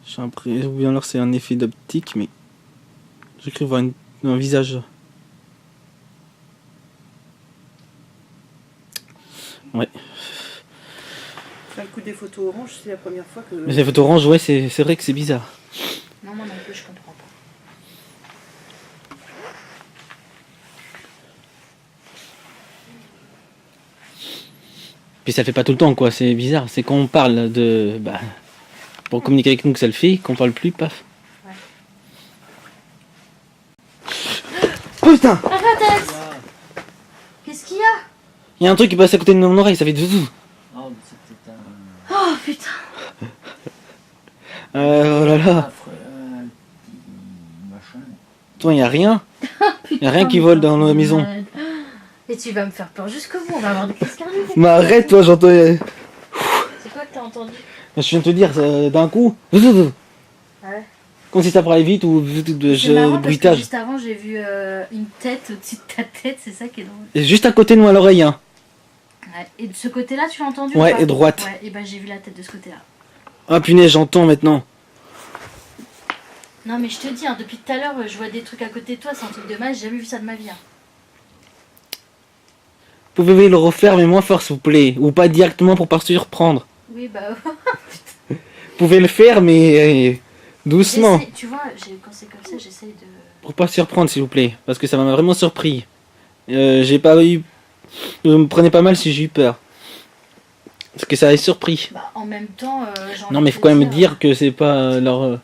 J'ai l'impression... Ou bien alors c'est un effet d'optique, mais... J'ai cru voir un visage. Ouais. Enfin, le coup des photos orange, c'est la première fois que... Mais les photos orange, ouais, c'est vrai que c'est bizarre. Non, moi non plus, je comprends pas. Puis ça le fait pas tout le temps, quoi. C'est bizarre. C'est quand on parle de... Bah, pour communiquer avec nous que ça le fait, quand on parle plus, paf. Ouais. Putain! Arrête, Alex! Qu'est-ce qu'il y a? Il y a un truc qui passe à côté de mon oreille, ça fait zouzou. Oh, mais c'était un Oh putain! Oh là là. affreux, un petit machin. Toi, y a rien. Y a rien qui vole dans la maison. Malade. Et tu vas me faire peur jusqu'au bout, on va avoir des crises cardiaques. Mais arrête, toi, j'entends... C'est quoi que t'as entendu? Je viens de te dire, d'un coup... Zouzou. Ouais. Comme si ça parlait vite ou C'est marrant parce que bruitage. juste avant j'ai vu une tête au-dessus de ta tête, c'est ça qui est drôle. Et juste à côté de moi à l'oreille, hein. Ouais. Et de ce côté-là, tu l'as entendu Ouais, ou pas? et droite. Ouais, et ben j'ai vu la tête de ce côté-là. Ah punaise, j'entends maintenant. Non mais je te dis, hein, depuis tout à l'heure, je vois des trucs à côté de toi, c'est un truc de mal, j'ai jamais vu ça de ma vie. Hein. Pouvez-vous le refaire, mais moins fort, s'il vous plaît. Ou pas directement pour pas surprendre. Oui, bah. Vous pouvez le faire, mais doucement. J'essaie- Tu vois, quand c'est comme ça, j'essaye de. Pour pas surprendre, s'il vous plaît. Parce que ça m'a vraiment surpris. J'ai pas eu... Vous me prenez pas mal si j'ai eu peur. Parce que ça a surpris. Bah, en même temps, j'ai envie Non, mais de faut te quand même dire que c'est pas leur...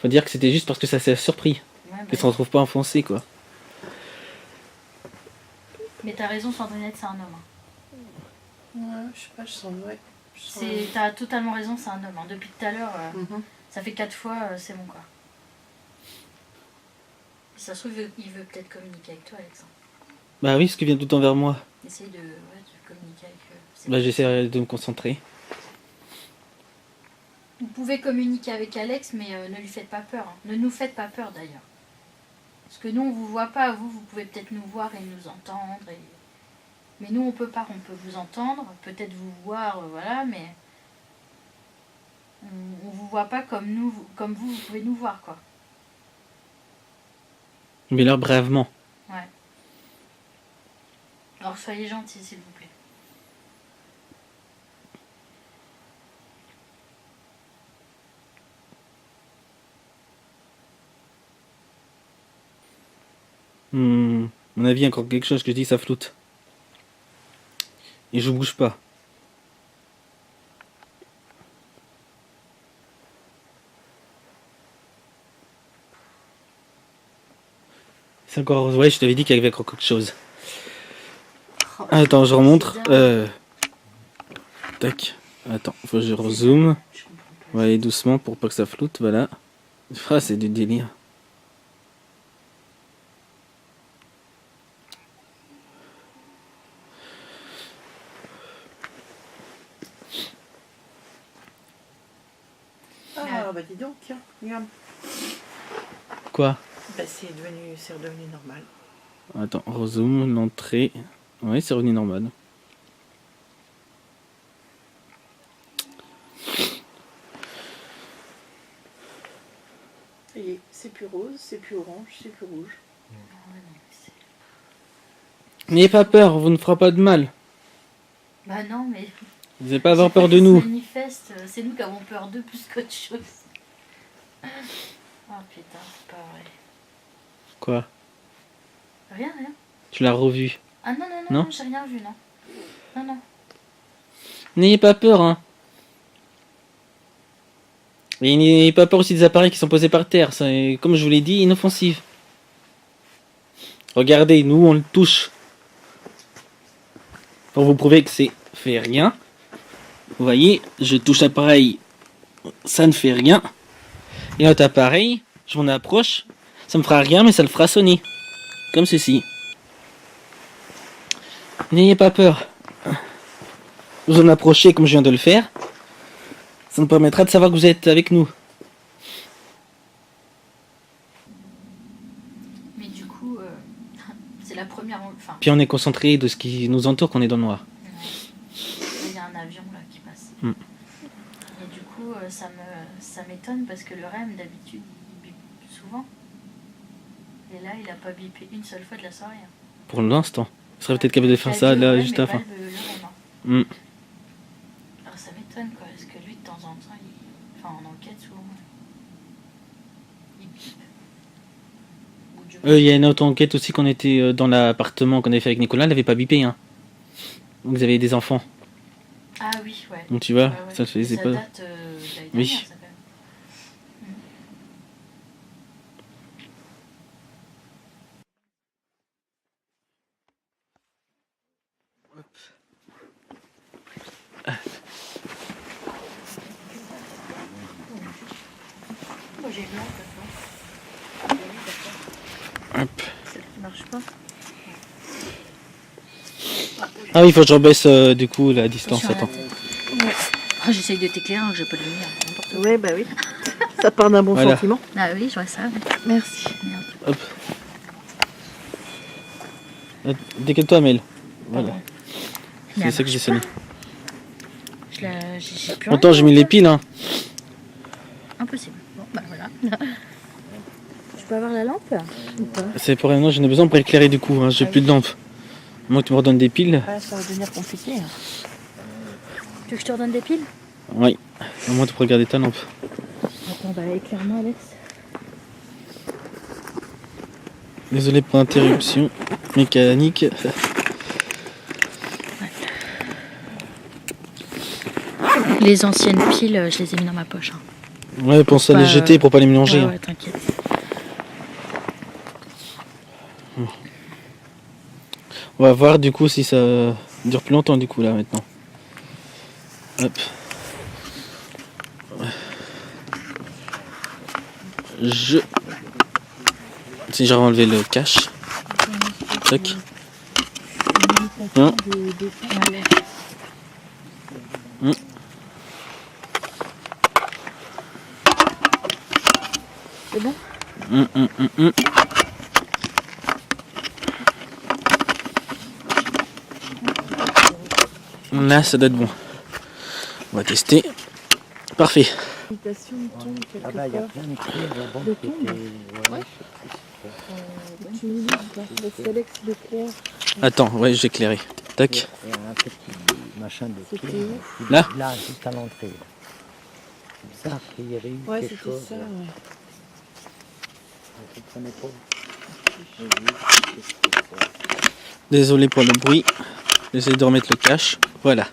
Faut dire que c'était juste parce que ça s'est surpris. Ouais, bah, Qu'ils se retrouvent pas enfoncés, quoi. mais t'as raison, Sandrinette, c'est un homme. Hein. Ouais, je sais pas, je sens... Ouais. Je sens- T'as totalement raison, c'est un homme. Hein. Depuis tout à l'heure, Mhm. ça fait 4 fois, c'est bon quoi. Si ça se trouve, il veut peut-être communiquer avec toi, Alexandre. Bah oui, ce qui vient tout le temps vers moi. Essaye de communiquer avec eux. Bah j'essaierai de me concentrer. Vous pouvez communiquer avec Alex, mais ne lui faites pas peur. Hein. Ne nous faites pas peur d'ailleurs. Parce que nous, on vous voit pas, vous pouvez peut-être nous voir et nous entendre. Mais nous, on peut pas, on peut vous entendre, peut-être vous voir, voilà, mais on vous voit pas comme nous, comme vous pouvez nous voir, quoi. Mais là, brièvement. Ouais. Alors soyez gentils, s'il vous plaît. À mon avis, encore quelque chose que je dis, ça floute. Et je bouge pas. C'est encore... Ouais, je t'avais dit qu'il y avait encore quelque chose. Attends, je remonte. Tac. Attends, faut que je rezoome. On va aller doucement pour pas que ça floute, voilà. Ah, c'est du délire. Ah, bah dis donc, tiens, regarde. Quoi? Bah c'est redevenu normal. Attends, rezoom, l'entrée. Oui, c'est revenu normal. Ça y est, c'est plus rose, c'est plus orange, c'est plus rouge. N'ayez pas peur, vous ne fera pas de mal. Bah non, mais... Vous n'avez pas avoir peur de nous. Manifeste, c'est nous qui avons peur d'eux plus qu'autre chose. Oh putain, c'est pas vrai. Quoi? Rien, rien. Tu l'as revu. Ah non, non, non, Non non, j'ai rien vu, non. Non, non. N'ayez pas peur, hein. Et n'ayez pas peur aussi des appareils qui sont posés par terre. C'est, comme je vous l'ai dit, inoffensif. Regardez, nous on le touche. Pour vous prouver que c'est fait rien. Vous voyez, je touche l'appareil, ça ne fait rien. Et l'autre appareil, je m'en approche, ça me fera rien, mais ça le fera sonner. Comme ceci. N'ayez pas peur. Vous en approchez comme je viens de le faire. Ça nous permettra de savoir que vous êtes avec nous. Mais du coup, c'est la première... Enfin, Puis on est concentré de ce qui nous entoure, qu'on est dans le noir. il y a un avion là qui passe. Mm. Et du coup, ça m'étonne parce que le REM d'habitude il bip souvent. Et là, il a pas bipé une seule fois de la soirée. Hein. Pour l'instant. Il serait peut-être capable de faire ça là, juste à la fin. Mm. Alors ça m'étonne quoi, parce que lui de temps en temps, enfin en enquête souvent, il bipe. Il y a une autre enquête aussi qu'on était dans l'appartement qu'on avait fait avec Nicolas, elle n'avait pas bipé. Hein. Donc vous avez des enfants. Ah oui, ouais. Donc tu vois, Ouais, ça faisait ça pas. date de l'année Oui. dernière, ça, quand même. Moi j'ai une lampe maintenant. Hop. Ça ne marche pas. Ah oui, il faut que je rebaisse du coup la distance. Attends. Oh, j'essaye de t'éclairer, hein, que j'ai pas de lumière. N'importe quoi. Oui, bah oui. Ça part d'un bon Voilà. sentiment. Ah oui, je vois ça. Merci. Merde. Hop. Décale-toi, Mel. Voilà. C'est Mais ça que j'ai sonné. j'ai plus Attends, rien, j'ai mis les piles. Hein. Impossible. Bon, bah voilà. Je peux avoir la lampe ou pas? C'est pour rien, j'en ai besoin pour éclairer du coup. Hein. J'ai plus de lampe. Moi, tu me redonnes des piles. Ouais, ça va devenir compliqué. Hein. Tu veux que je te redonne des piles? Oui. Au moins, tu peux regarder ta lampe. Attends, bah éclaire-moi, Alex. Désolé pour l'interruption mécanique. Les anciennes piles, je les ai mis dans ma poche. Hein. Ouais, pense à les jeter pour pas les mélanger. Ouais, Hein. ouais, t'inquiète. On va voir du coup si ça dure plus longtemps du coup là maintenant. Hop. Si j'ai enlevé le cache. Tac. Hein. C'est bon? Là, ça doit être bon. On va tester. Parfait. Imitation de tombe quelque Ah bah, il y a part. plein de trucs là-bas De qui tombe. étaient... Ouais, Tu me dis, laisse Alex l'éclaire. Attends, ouais, j'ai éclairé. Tac. il y a un petit machin de C'était clé. où? Là Là, juste à l'entrée. là. C'est ça, qu'il y avait eu Ouais, quelque c'était chose. ça. là. Ouais. Je ne comprenais pas. Désolé pour le bruit. J'essaie de remettre le cache. Voilà.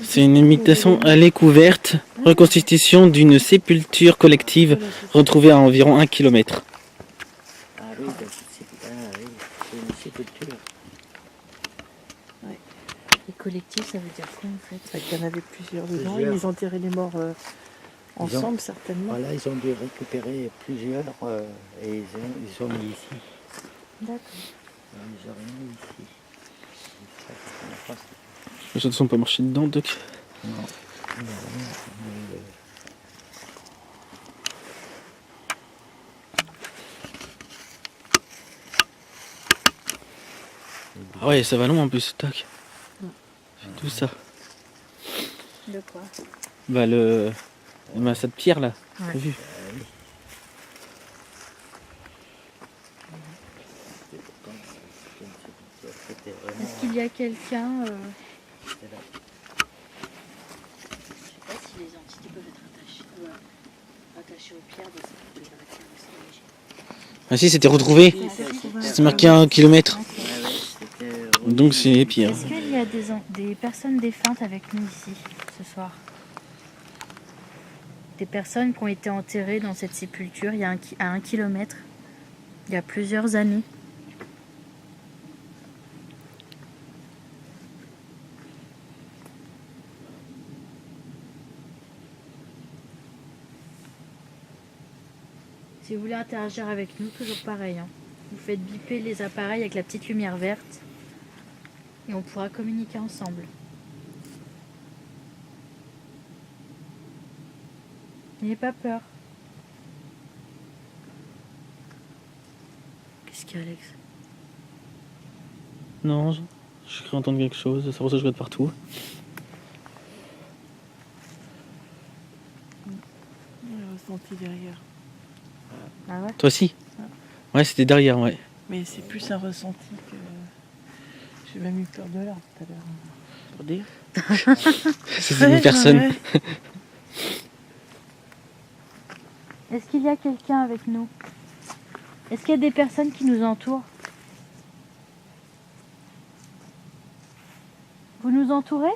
C'est une imitation à l'écouverte, reconstitution d'une sépulture collective retrouvée à environ 1 km. Ah oui, c'est une sépulture. Les collectifs, ça veut dire quoi en fait? C'est qu'il y en avait plusieurs dedans. Plusieurs. Ils enterraient les morts ensemble, certainement. Voilà, ils ont dû récupérer plusieurs et ils ont mis ici. D'accord. Ils ont mis ici. Ça, je connais pas, Les autres ne sont pas marchés dedans, Doc. c'est- Non. Ah ouais, ça va long en plus, tac. C'est tout ça. De quoi? Bah le massat de pierre là, Ouais. t'as vu? C'était vraiment... Est-ce qu'il y a quelqu'un Je sais pas si les entités peuvent être attachées aux pierres de la pierre aussi. Ah si, c'était retrouvé. C'était marqué 1 km. Donc c'est les pierres. Est-ce qu'il y a des personnes défuntes avec nous ici ce soir? Des personnes qui ont été enterrées dans cette sépulture à 1 kilomètre, il y a plusieurs années. Si vous voulez interagir avec nous, toujours pareil. Hein. Vous faites biper les appareils avec la petite lumière verte et on pourra communiquer ensemble. N'ayez pas peur. Qu'est-ce qu'il y a, Alex? Non, je crains entendre quelque chose, c'est pour ça que je regarde partout. ressenti derrière. Ah ouais. Toi aussi? Ouais, c'était derrière, ouais. Mais c'est plus un ressenti que. J'ai même eu peur de l'arbre tout à l'heure. Pour dire. C'était une personne. Ouais. Est-ce qu'il y a quelqu'un avec nous? Est-ce qu'il y a des personnes qui nous entourent? Vous nous entourez?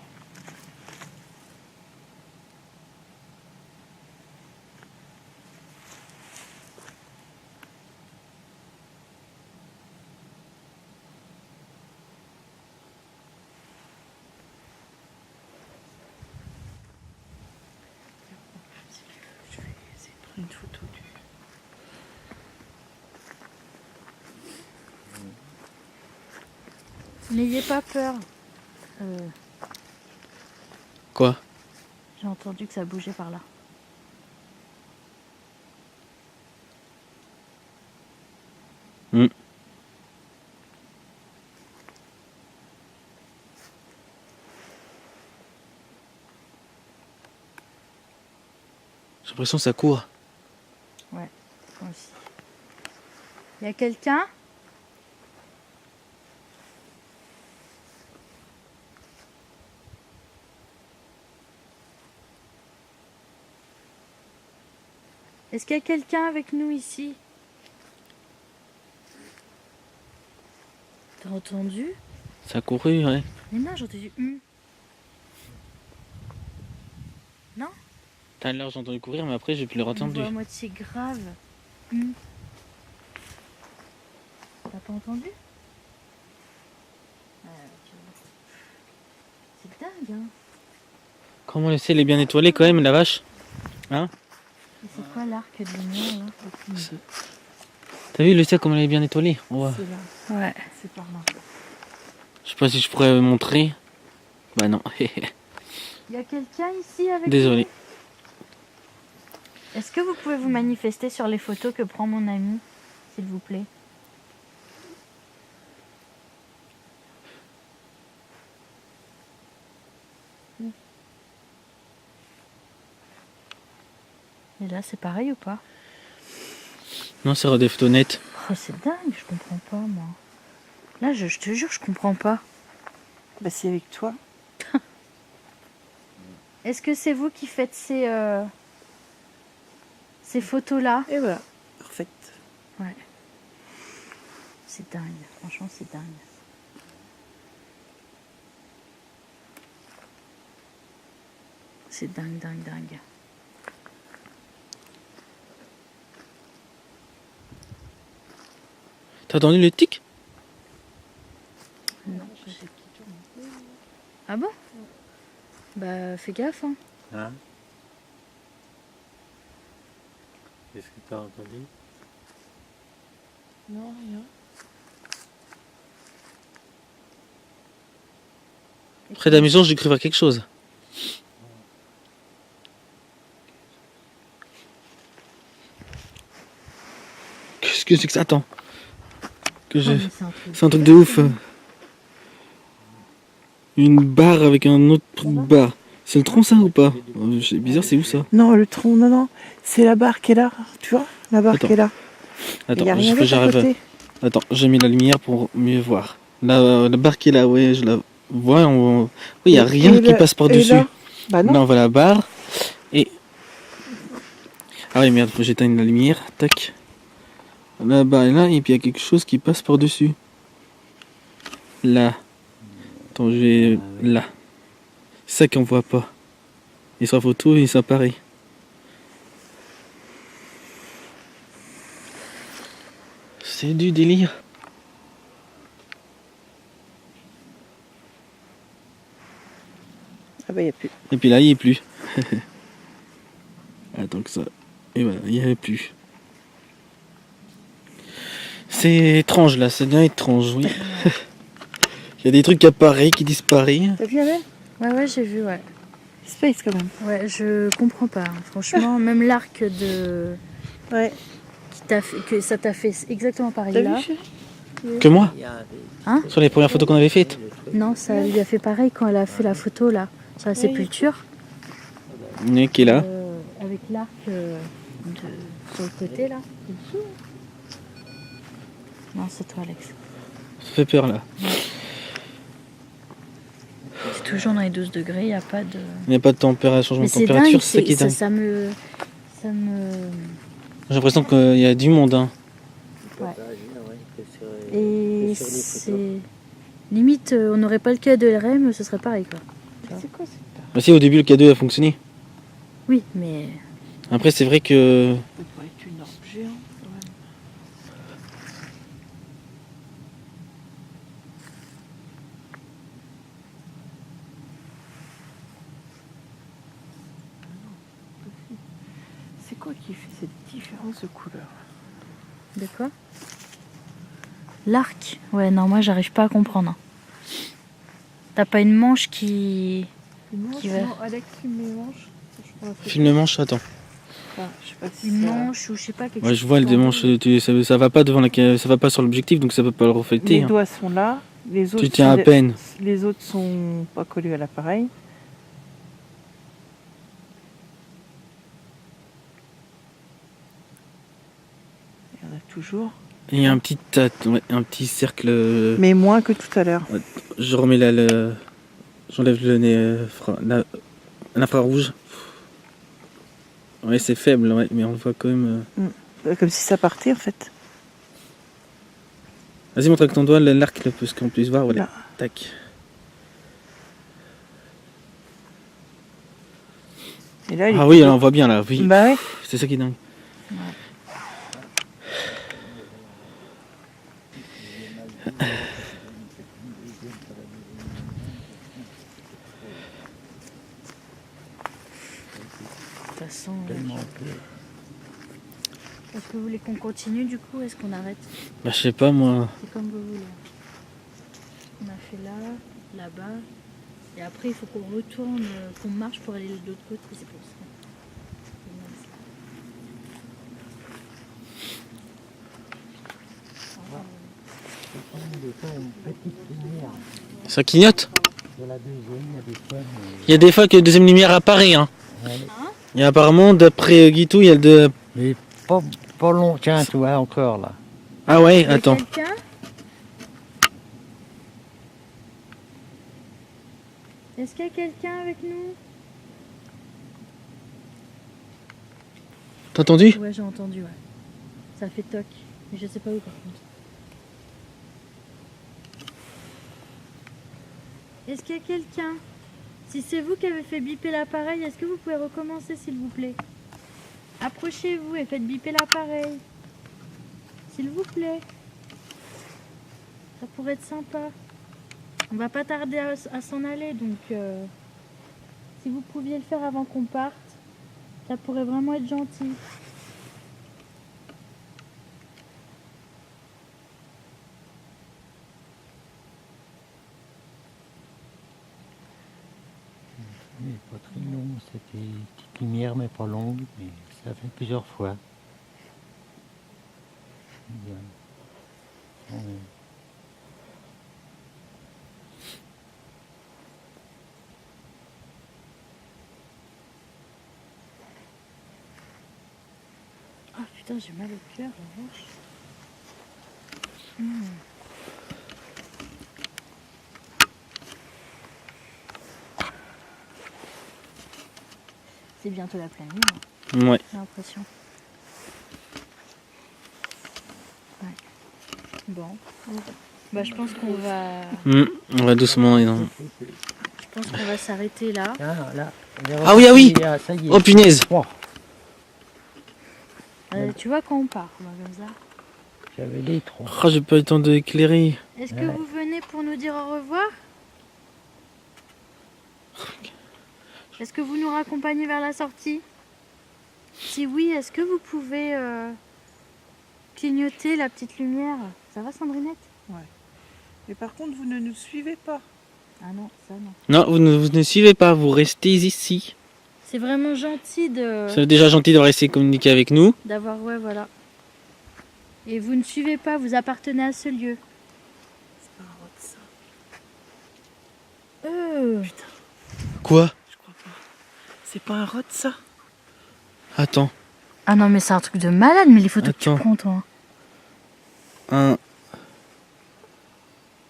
Je vais essayer de prendre une photo du. N'ayez pas peur. Quoi? J'ai entendu que ça bougeait par là. Hmm. J'ai l'impression que ça court. Moi aussi. Il y a quelqu'un? Est-ce qu'il y a quelqu'un avec nous ici? T'as entendu? Ça a couru, ouais. Mais non, j'ai entendu. Tout à l'heure, j'ai entendu courir, mais après, j'ai plus le Une entendu. voix à moitié grave. T'as pas entendu? C'est dingue, hein? Comment le ciel est bien étoilé quand même, la vache? Et c'est quoi l'arc de lumière là? T'as vu le ciel comme il est bien étoilé? On voit. C'est là. Ouais. C'est par là. Je sais pas si je pourrais montrer. Bah non. Il y a quelqu'un ici avec Désolé. nous? Est-ce que vous pouvez vous manifester sur les photos que prend mon ami, s'il vous plaît? Et là, c'est pareil ou pas? Non, c'est des photos nettes. Oh, c'est dingue, je comprends pas, moi. Là, je te jure, je comprends pas. Bah, c'est avec toi. Est-ce que c'est vous qui faites ces photos-là? Et voilà. Parfait. C'est dingue, franchement, c'est dingue. C'est dingue, dingue, dingue. T'as entendu le tic? Non. Ah bon? Bah, fais gaffe, hein. Hein? Qu'est-ce que t'as entendu? Non, rien. Près de la maison, j'ai cru voir quelque chose. Qu'est-ce que c'est que ça? Attends. Que je... Oh, mais C'est un truc de ouf. Une barre avec un autre truc de barre. C'est le tronc ça ou pas? C'est bizarre, c'est où ça? Non, le tronc, non. C'est la barre qui est là. Tu vois? La barre Attends. qui est là. Attends, Il y a rien faut que d'autre à j'arrive. côté. Attends, j'ai mis la lumière pour mieux voir. La barre qui est là, ouais, je la vois. Oui, il n'y a rien Et qui là- passe et par-dessus. là Bah non. Là, on voit la barre. Et. Ah oui, merde, faut que j'éteigne la lumière. Tac. La barre est là, et puis il y a quelque chose qui passe par-dessus. Là. Attends, je vais. Là. C'est ça qu'on voit pas. Et sur la photo, il s'apparaît. C'est du délire. Ah bah, il n'y a plus. Et puis là, il n'y est plus. Attends que ça. Et voilà, il n'y avait plus. C'est étrange là, c'est bien étrange, oui. Il y a des trucs qui apparaissent, qui disparaissent. T'as vu, Amel? Ouais, j'ai vu, ouais. Space quand même. Ouais, je comprends pas. Hein. Franchement, même l'arc de. Ouais. Que ça t'a fait exactement pareil T'as là. vu, chérie? Que moi Hein? Sur les premières photos qu'on avait faites. Non, ça lui a fait pareil quand elle a fait la photo là, sur la sépulture. Qui est là. Avec l'arc sur le côté là. Non, c'est toi, Alex. Ça fait peur là. C'est toujours dans les 12 degrés, il n'y a pas de... Il n'y a pas de changement Mais de c'est température, dingue, c'est ça qui est dingue. ça me... J'ai l'impression qu'il y a du monde. Hein. Et c'est... Limite, on n'aurait pas le cas de LRM, ce serait pareil, quoi. C'est quoi cette barre? Bah si, au début, le K2 a fonctionné. Oui, mais... Après, c'est vrai que... Ça doit être une orbe géante. quand même. C'est quoi qui fait cette différence de couleur? De quoi? L'arc. Ouais, non, moi, j'arrive pas à comprendre. Hein. T'as pas une manche qui... Qui va- Non, Alex, filme les manches. Je prends la photo. Film manche, attends. Enfin, je sais pas si Une ça- manche ou je sais pas, quelque Ouais, chose je vois qui les tend. manches, ça va pas devant ça va pas sur l'objectif, donc ça peut pas le refléter. Les Hein. doigts sont là. Les autres Tu tiens à sont- peine. Les autres sont pas collés à l'appareil. Il y en a toujours. Et il y a un petit, un petit cercle. Mais moins que tout à l'heure. Je remets là le. J'enlève le nez. L'infrarouge. Ouais, c'est faible, ouais, mais on le voit quand même. Comme si ça partait en fait. Vas-y, montre avec ton doigt l'arc, là, pour qu'on puisse voir. Voilà. Là. Tac. Et là, il Ah est- oui, là, on voit bien là. Oui. Bah ouais. C'est ça qui est dingue. De toute façon... Est-ce que vous voulez qu'on continue du coup? Est-ce qu'on arrête? Bah, je sais pas moi. C'est comme vous voulez. On a fait là, là-bas. Et après, il faut qu'on retourne, qu'on marche pour aller de l'autre côté. C'est pour ça. Des fois, une petite lumière. Ça clignote. De la deuxième, il y a des fois. Il y a des fois que la deuxième lumière apparaît. Hein. Et apparemment, d'après Guitou, il y a de. Mais pas long. Tiens, tu vois, encore là. Ah ouais, Il y a attends. quelqu'un? Est-ce qu'il y a quelqu'un avec nous? T'as entendu? Ouais, j'ai entendu, ouais. Ça fait toc. Mais je sais pas où par contre. Est-ce qu'il y a quelqu'un? Si c'est vous qui avez fait biper l'appareil, est-ce que vous pouvez recommencer s'il vous plaît? Approchez-vous et faites biper l'appareil. S'il vous plaît. Ça pourrait être sympa. On va pas tarder à s'en aller, donc si vous pouviez le faire avant qu'on parte, ça pourrait vraiment être gentil. Mais pas très long. C'était une petite lumière, mais pas longue. Mais ça fait plusieurs fois. Bien. Ouais. Oh putain, j'ai mal au cœur, la vache. C'est bientôt la pleine lune, Ouais. j'ai l'impression. Ouais. Bon. Bah, je pense qu'on va... On va doucement. Je pense qu'on va s'arrêter là. Tiens, là. Ah oui, ah oui. Ça y est. Oh punaise. Oh, Tu vois quand on part, moi, comme ça. j'avais les trois. Oh, j'ai pas eu le temps d'éclairer. Est-ce que Ouais. vous venez pour nous dire au revoir? Est-ce que vous nous raccompagnez vers la sortie? Si oui, est-ce que vous pouvez clignoter la petite lumière? Ça va, Sandrinette? Mais par contre, vous ne nous suivez pas. Ah non, ça non. Non, vous ne suivez pas, vous restez ici. C'est vraiment gentil C'est déjà gentil de rester communiquer avec nous. d'avoir... Ouais, voilà. Et vous ne suivez pas, vous appartenez à ce lieu. C'est pas un rot, ça. Quoi? Je crois pas. C'est pas un rot, ça. Attends. Ah non, mais c'est un truc de malade, mais les photos que Attends. tu prends, toi. Un...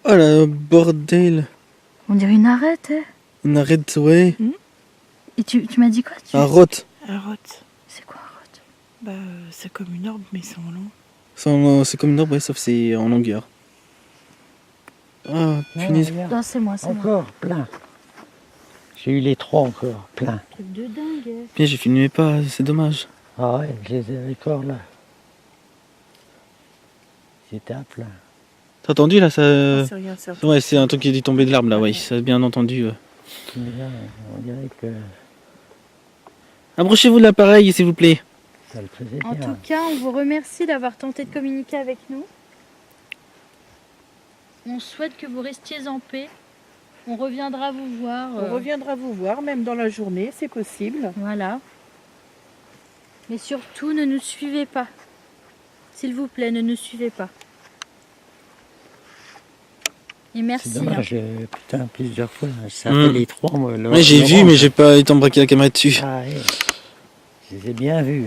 Oh là, bordel. On dirait une arête, hein. On arrête, ouais. Et tu m'as dit quoi Un rot. Un rot. C'est quoi un rot? Bah, c'est comme une orbe, mais c'est en long. C'est comme une orbe, ouais, sauf c'est en longueur. Ah, punaise. regarde. Non, c'est moi, c'est moi. Encore plein. J'ai eu les 3 encore, plein. Truc de dingue. Bien, j'ai filmé pas, c'est dommage. Ah ouais, je les ai encore là. C'était à plein. T'as entendu là ça... C'est rien, c'est rien. Ouais, c'est un truc qui est dû tomber de l'arbre là, ouais, ça a bien entendu. Mais là, on dirait que Approchez-vous de l'appareil, s'il vous plaît. ça le faisait En bien. tout cas, on vous remercie d'avoir tenté de communiquer avec nous. On souhaite que vous restiez en paix. On reviendra vous voir. On reviendra vous voir, même dans la journée, c'est possible. Voilà. Mais surtout, ne nous suivez pas. S'il vous plaît, ne nous suivez pas. Et merci. C'est dommage, putain, plusieurs fois. Ça Mm. fait les 3, moi. Ouais, j'ai vu, mais j'ai pas eu le temps de braquer la caméra dessus. Ah ouais. Je les ai bien vus.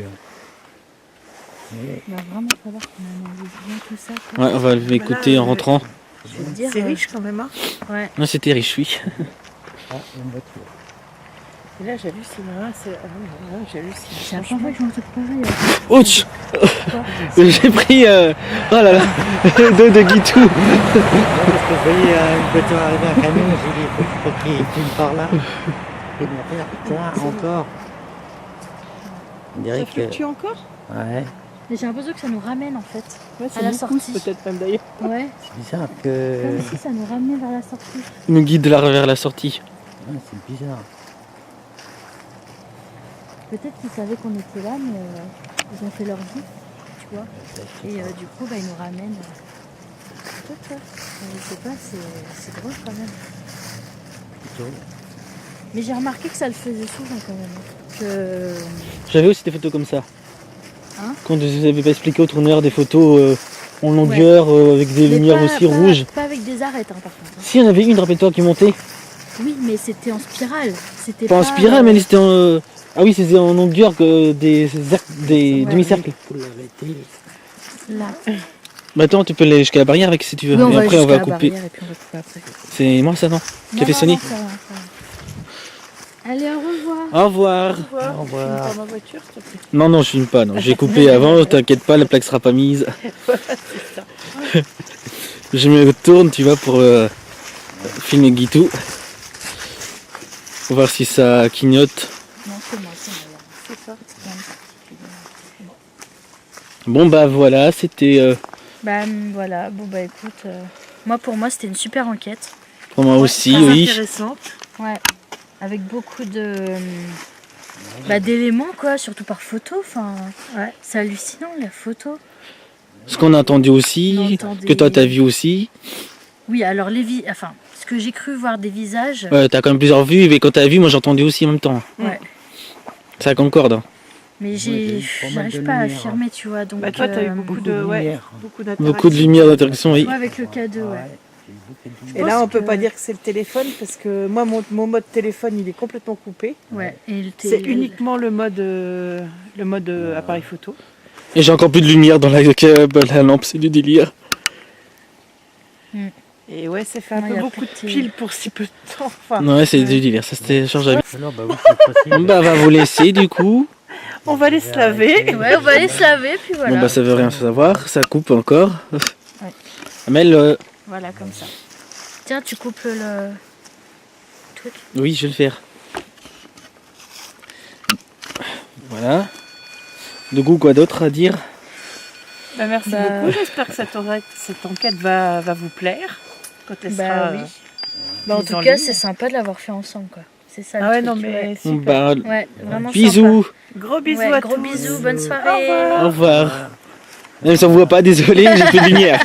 Mais Il va vraiment falloir qu'on analyse bien tout ça. quoi. Ouais, on va l'écouter en rentrant. Je veux te dire, C'est riche quand même, hein. Ouais. Non, c'était riche, oui. ah, une voiture. Et là, j'hallucine, hein. J'hallucine. C'est la première fois que je m'entends pareil. Ouch. J'ai pris... Oh là là. de Guitou. Parce que je voyais une voiture arriver, un camion, j'ai dit, faut qu'il filme par là. Et mon père, putain, encore. On dirait Ça que. fluctue encore? Ouais, Mais j'ai l'impression que ça nous ramène en fait. Ouais, À la nous sortie. pousse, peut-être même d'ailleurs. Ouais. c'est bizarre que. Comme si ça nous ramenait vers la sortie. Il nous guide là vers la sortie. Ouais, c'est bizarre. Peut-être qu'ils savaient qu'on était là, mais ils ont fait leur vie, tu vois. Et du coup, bah, ils nous ramènent. Peut-être, ouais. Je sais pas, c'est drôle quand même. Plutôt. Mais j'ai remarqué que ça le faisait souvent quand même. Que... J'avais aussi des photos comme ça. Hein Quand je vous avais pas expliqué au tourneur des photos en longueur, avec des Mais lumières pas- aussi pas- rouges. Pas avec des arêtes, hein, par contre. hein. Si, il y en avait une, rappelle-toi, qui montait. Oui, mais c'était en spirale. C'était Pas en spirale, mais c'était en... Ah oui, c'était en longueur que des Ouais. demi-cercles. Faut l'arrêter. Là. Bah attends, tu peux aller jusqu'à la barrière avec si tu veux. Oui, on et va après, on jusqu'à va la couper. barrière et puis on va couper après. C'est moi ça, non? Qui a fait sonner? Non, ça va, ça va. Allez, au revoir. Au revoir. Au revoir. Dans ma voiture, s'il te plaît. Non, non, je filme pas. Non. J'ai coupé avant, t'inquiète pas, la plaque sera pas mise. Je me tourne, tu vois, pour filmer Guitou. Pour voir si ça clignote. Non, c'est moi, c'est moi. C'est ça. Bon bah voilà, c'était Bah voilà, bon bah écoute, moi pour moi c'était une super enquête. pour moi aussi, Très oui. intéressante. Ouais, avec beaucoup de d'éléments quoi, surtout par photo. Enfin, Ouais. c'est hallucinant la photo. Ce qu'on a entendu aussi, On entendait- que toi t'as vu aussi. Oui, alors enfin, ce que j'ai cru voir des visages. T'as quand même plusieurs vues, mais quand t'as vu, moi j'ai entendu aussi en même temps. Ouais. Ça concorde. Hein. Mais j'ai eu pas mal j'arrive de pas à lumière. affirmer, tu vois. Donc, Bah, toi, t'as eu beaucoup de lumière. beaucoup d'interactions. Beaucoup de lumière d'interaction, oui. Ouais, avec le K2, ouais. j'ai eu beaucoup de Et lumière. là, on peut que- pas dire que c'est le téléphone parce que moi, mon mode téléphone, il est complètement coupé. Ouais. Et le C'est uniquement le mode appareil photo. Et j'ai encore plus de lumière dans la lampe, c'est du délire. Et ouais, ça fait un Ouais, peu y a beaucoup de plus de piles pour si peu de temps. Enfin, Ouais, c'est du délire, ça se télécharge à... Alors, bah oui, c'est possible. Bah, on va vous laisser du coup. on va aller se laver. Ouais, on va aller se laver, puis voilà. Bon bah ça veut rien savoir, ça coupe encore. Ouais. Amel, Voilà, comme ça. Tiens, tu coupes le truc. oui je vais le faire. Voilà. De goût, quoi d'autre à dire? Bah, merci Bah, beaucoup. J'espère que cette enquête va vous plaire quand elle sera. Oui. Bah, en mise tout en cas, ligne. c'est sympa de l'avoir fait ensemble, quoi. C'est ça. Ah le ouais, truc, non mais super. Bah, Ouais, vraiment bisous. Gros bisous sympa. à Ouais, gros tous. bisous, bonne Au soirée. revoir. Au revoir. Même si on voit pas, désolé, j'ai plus de lumière.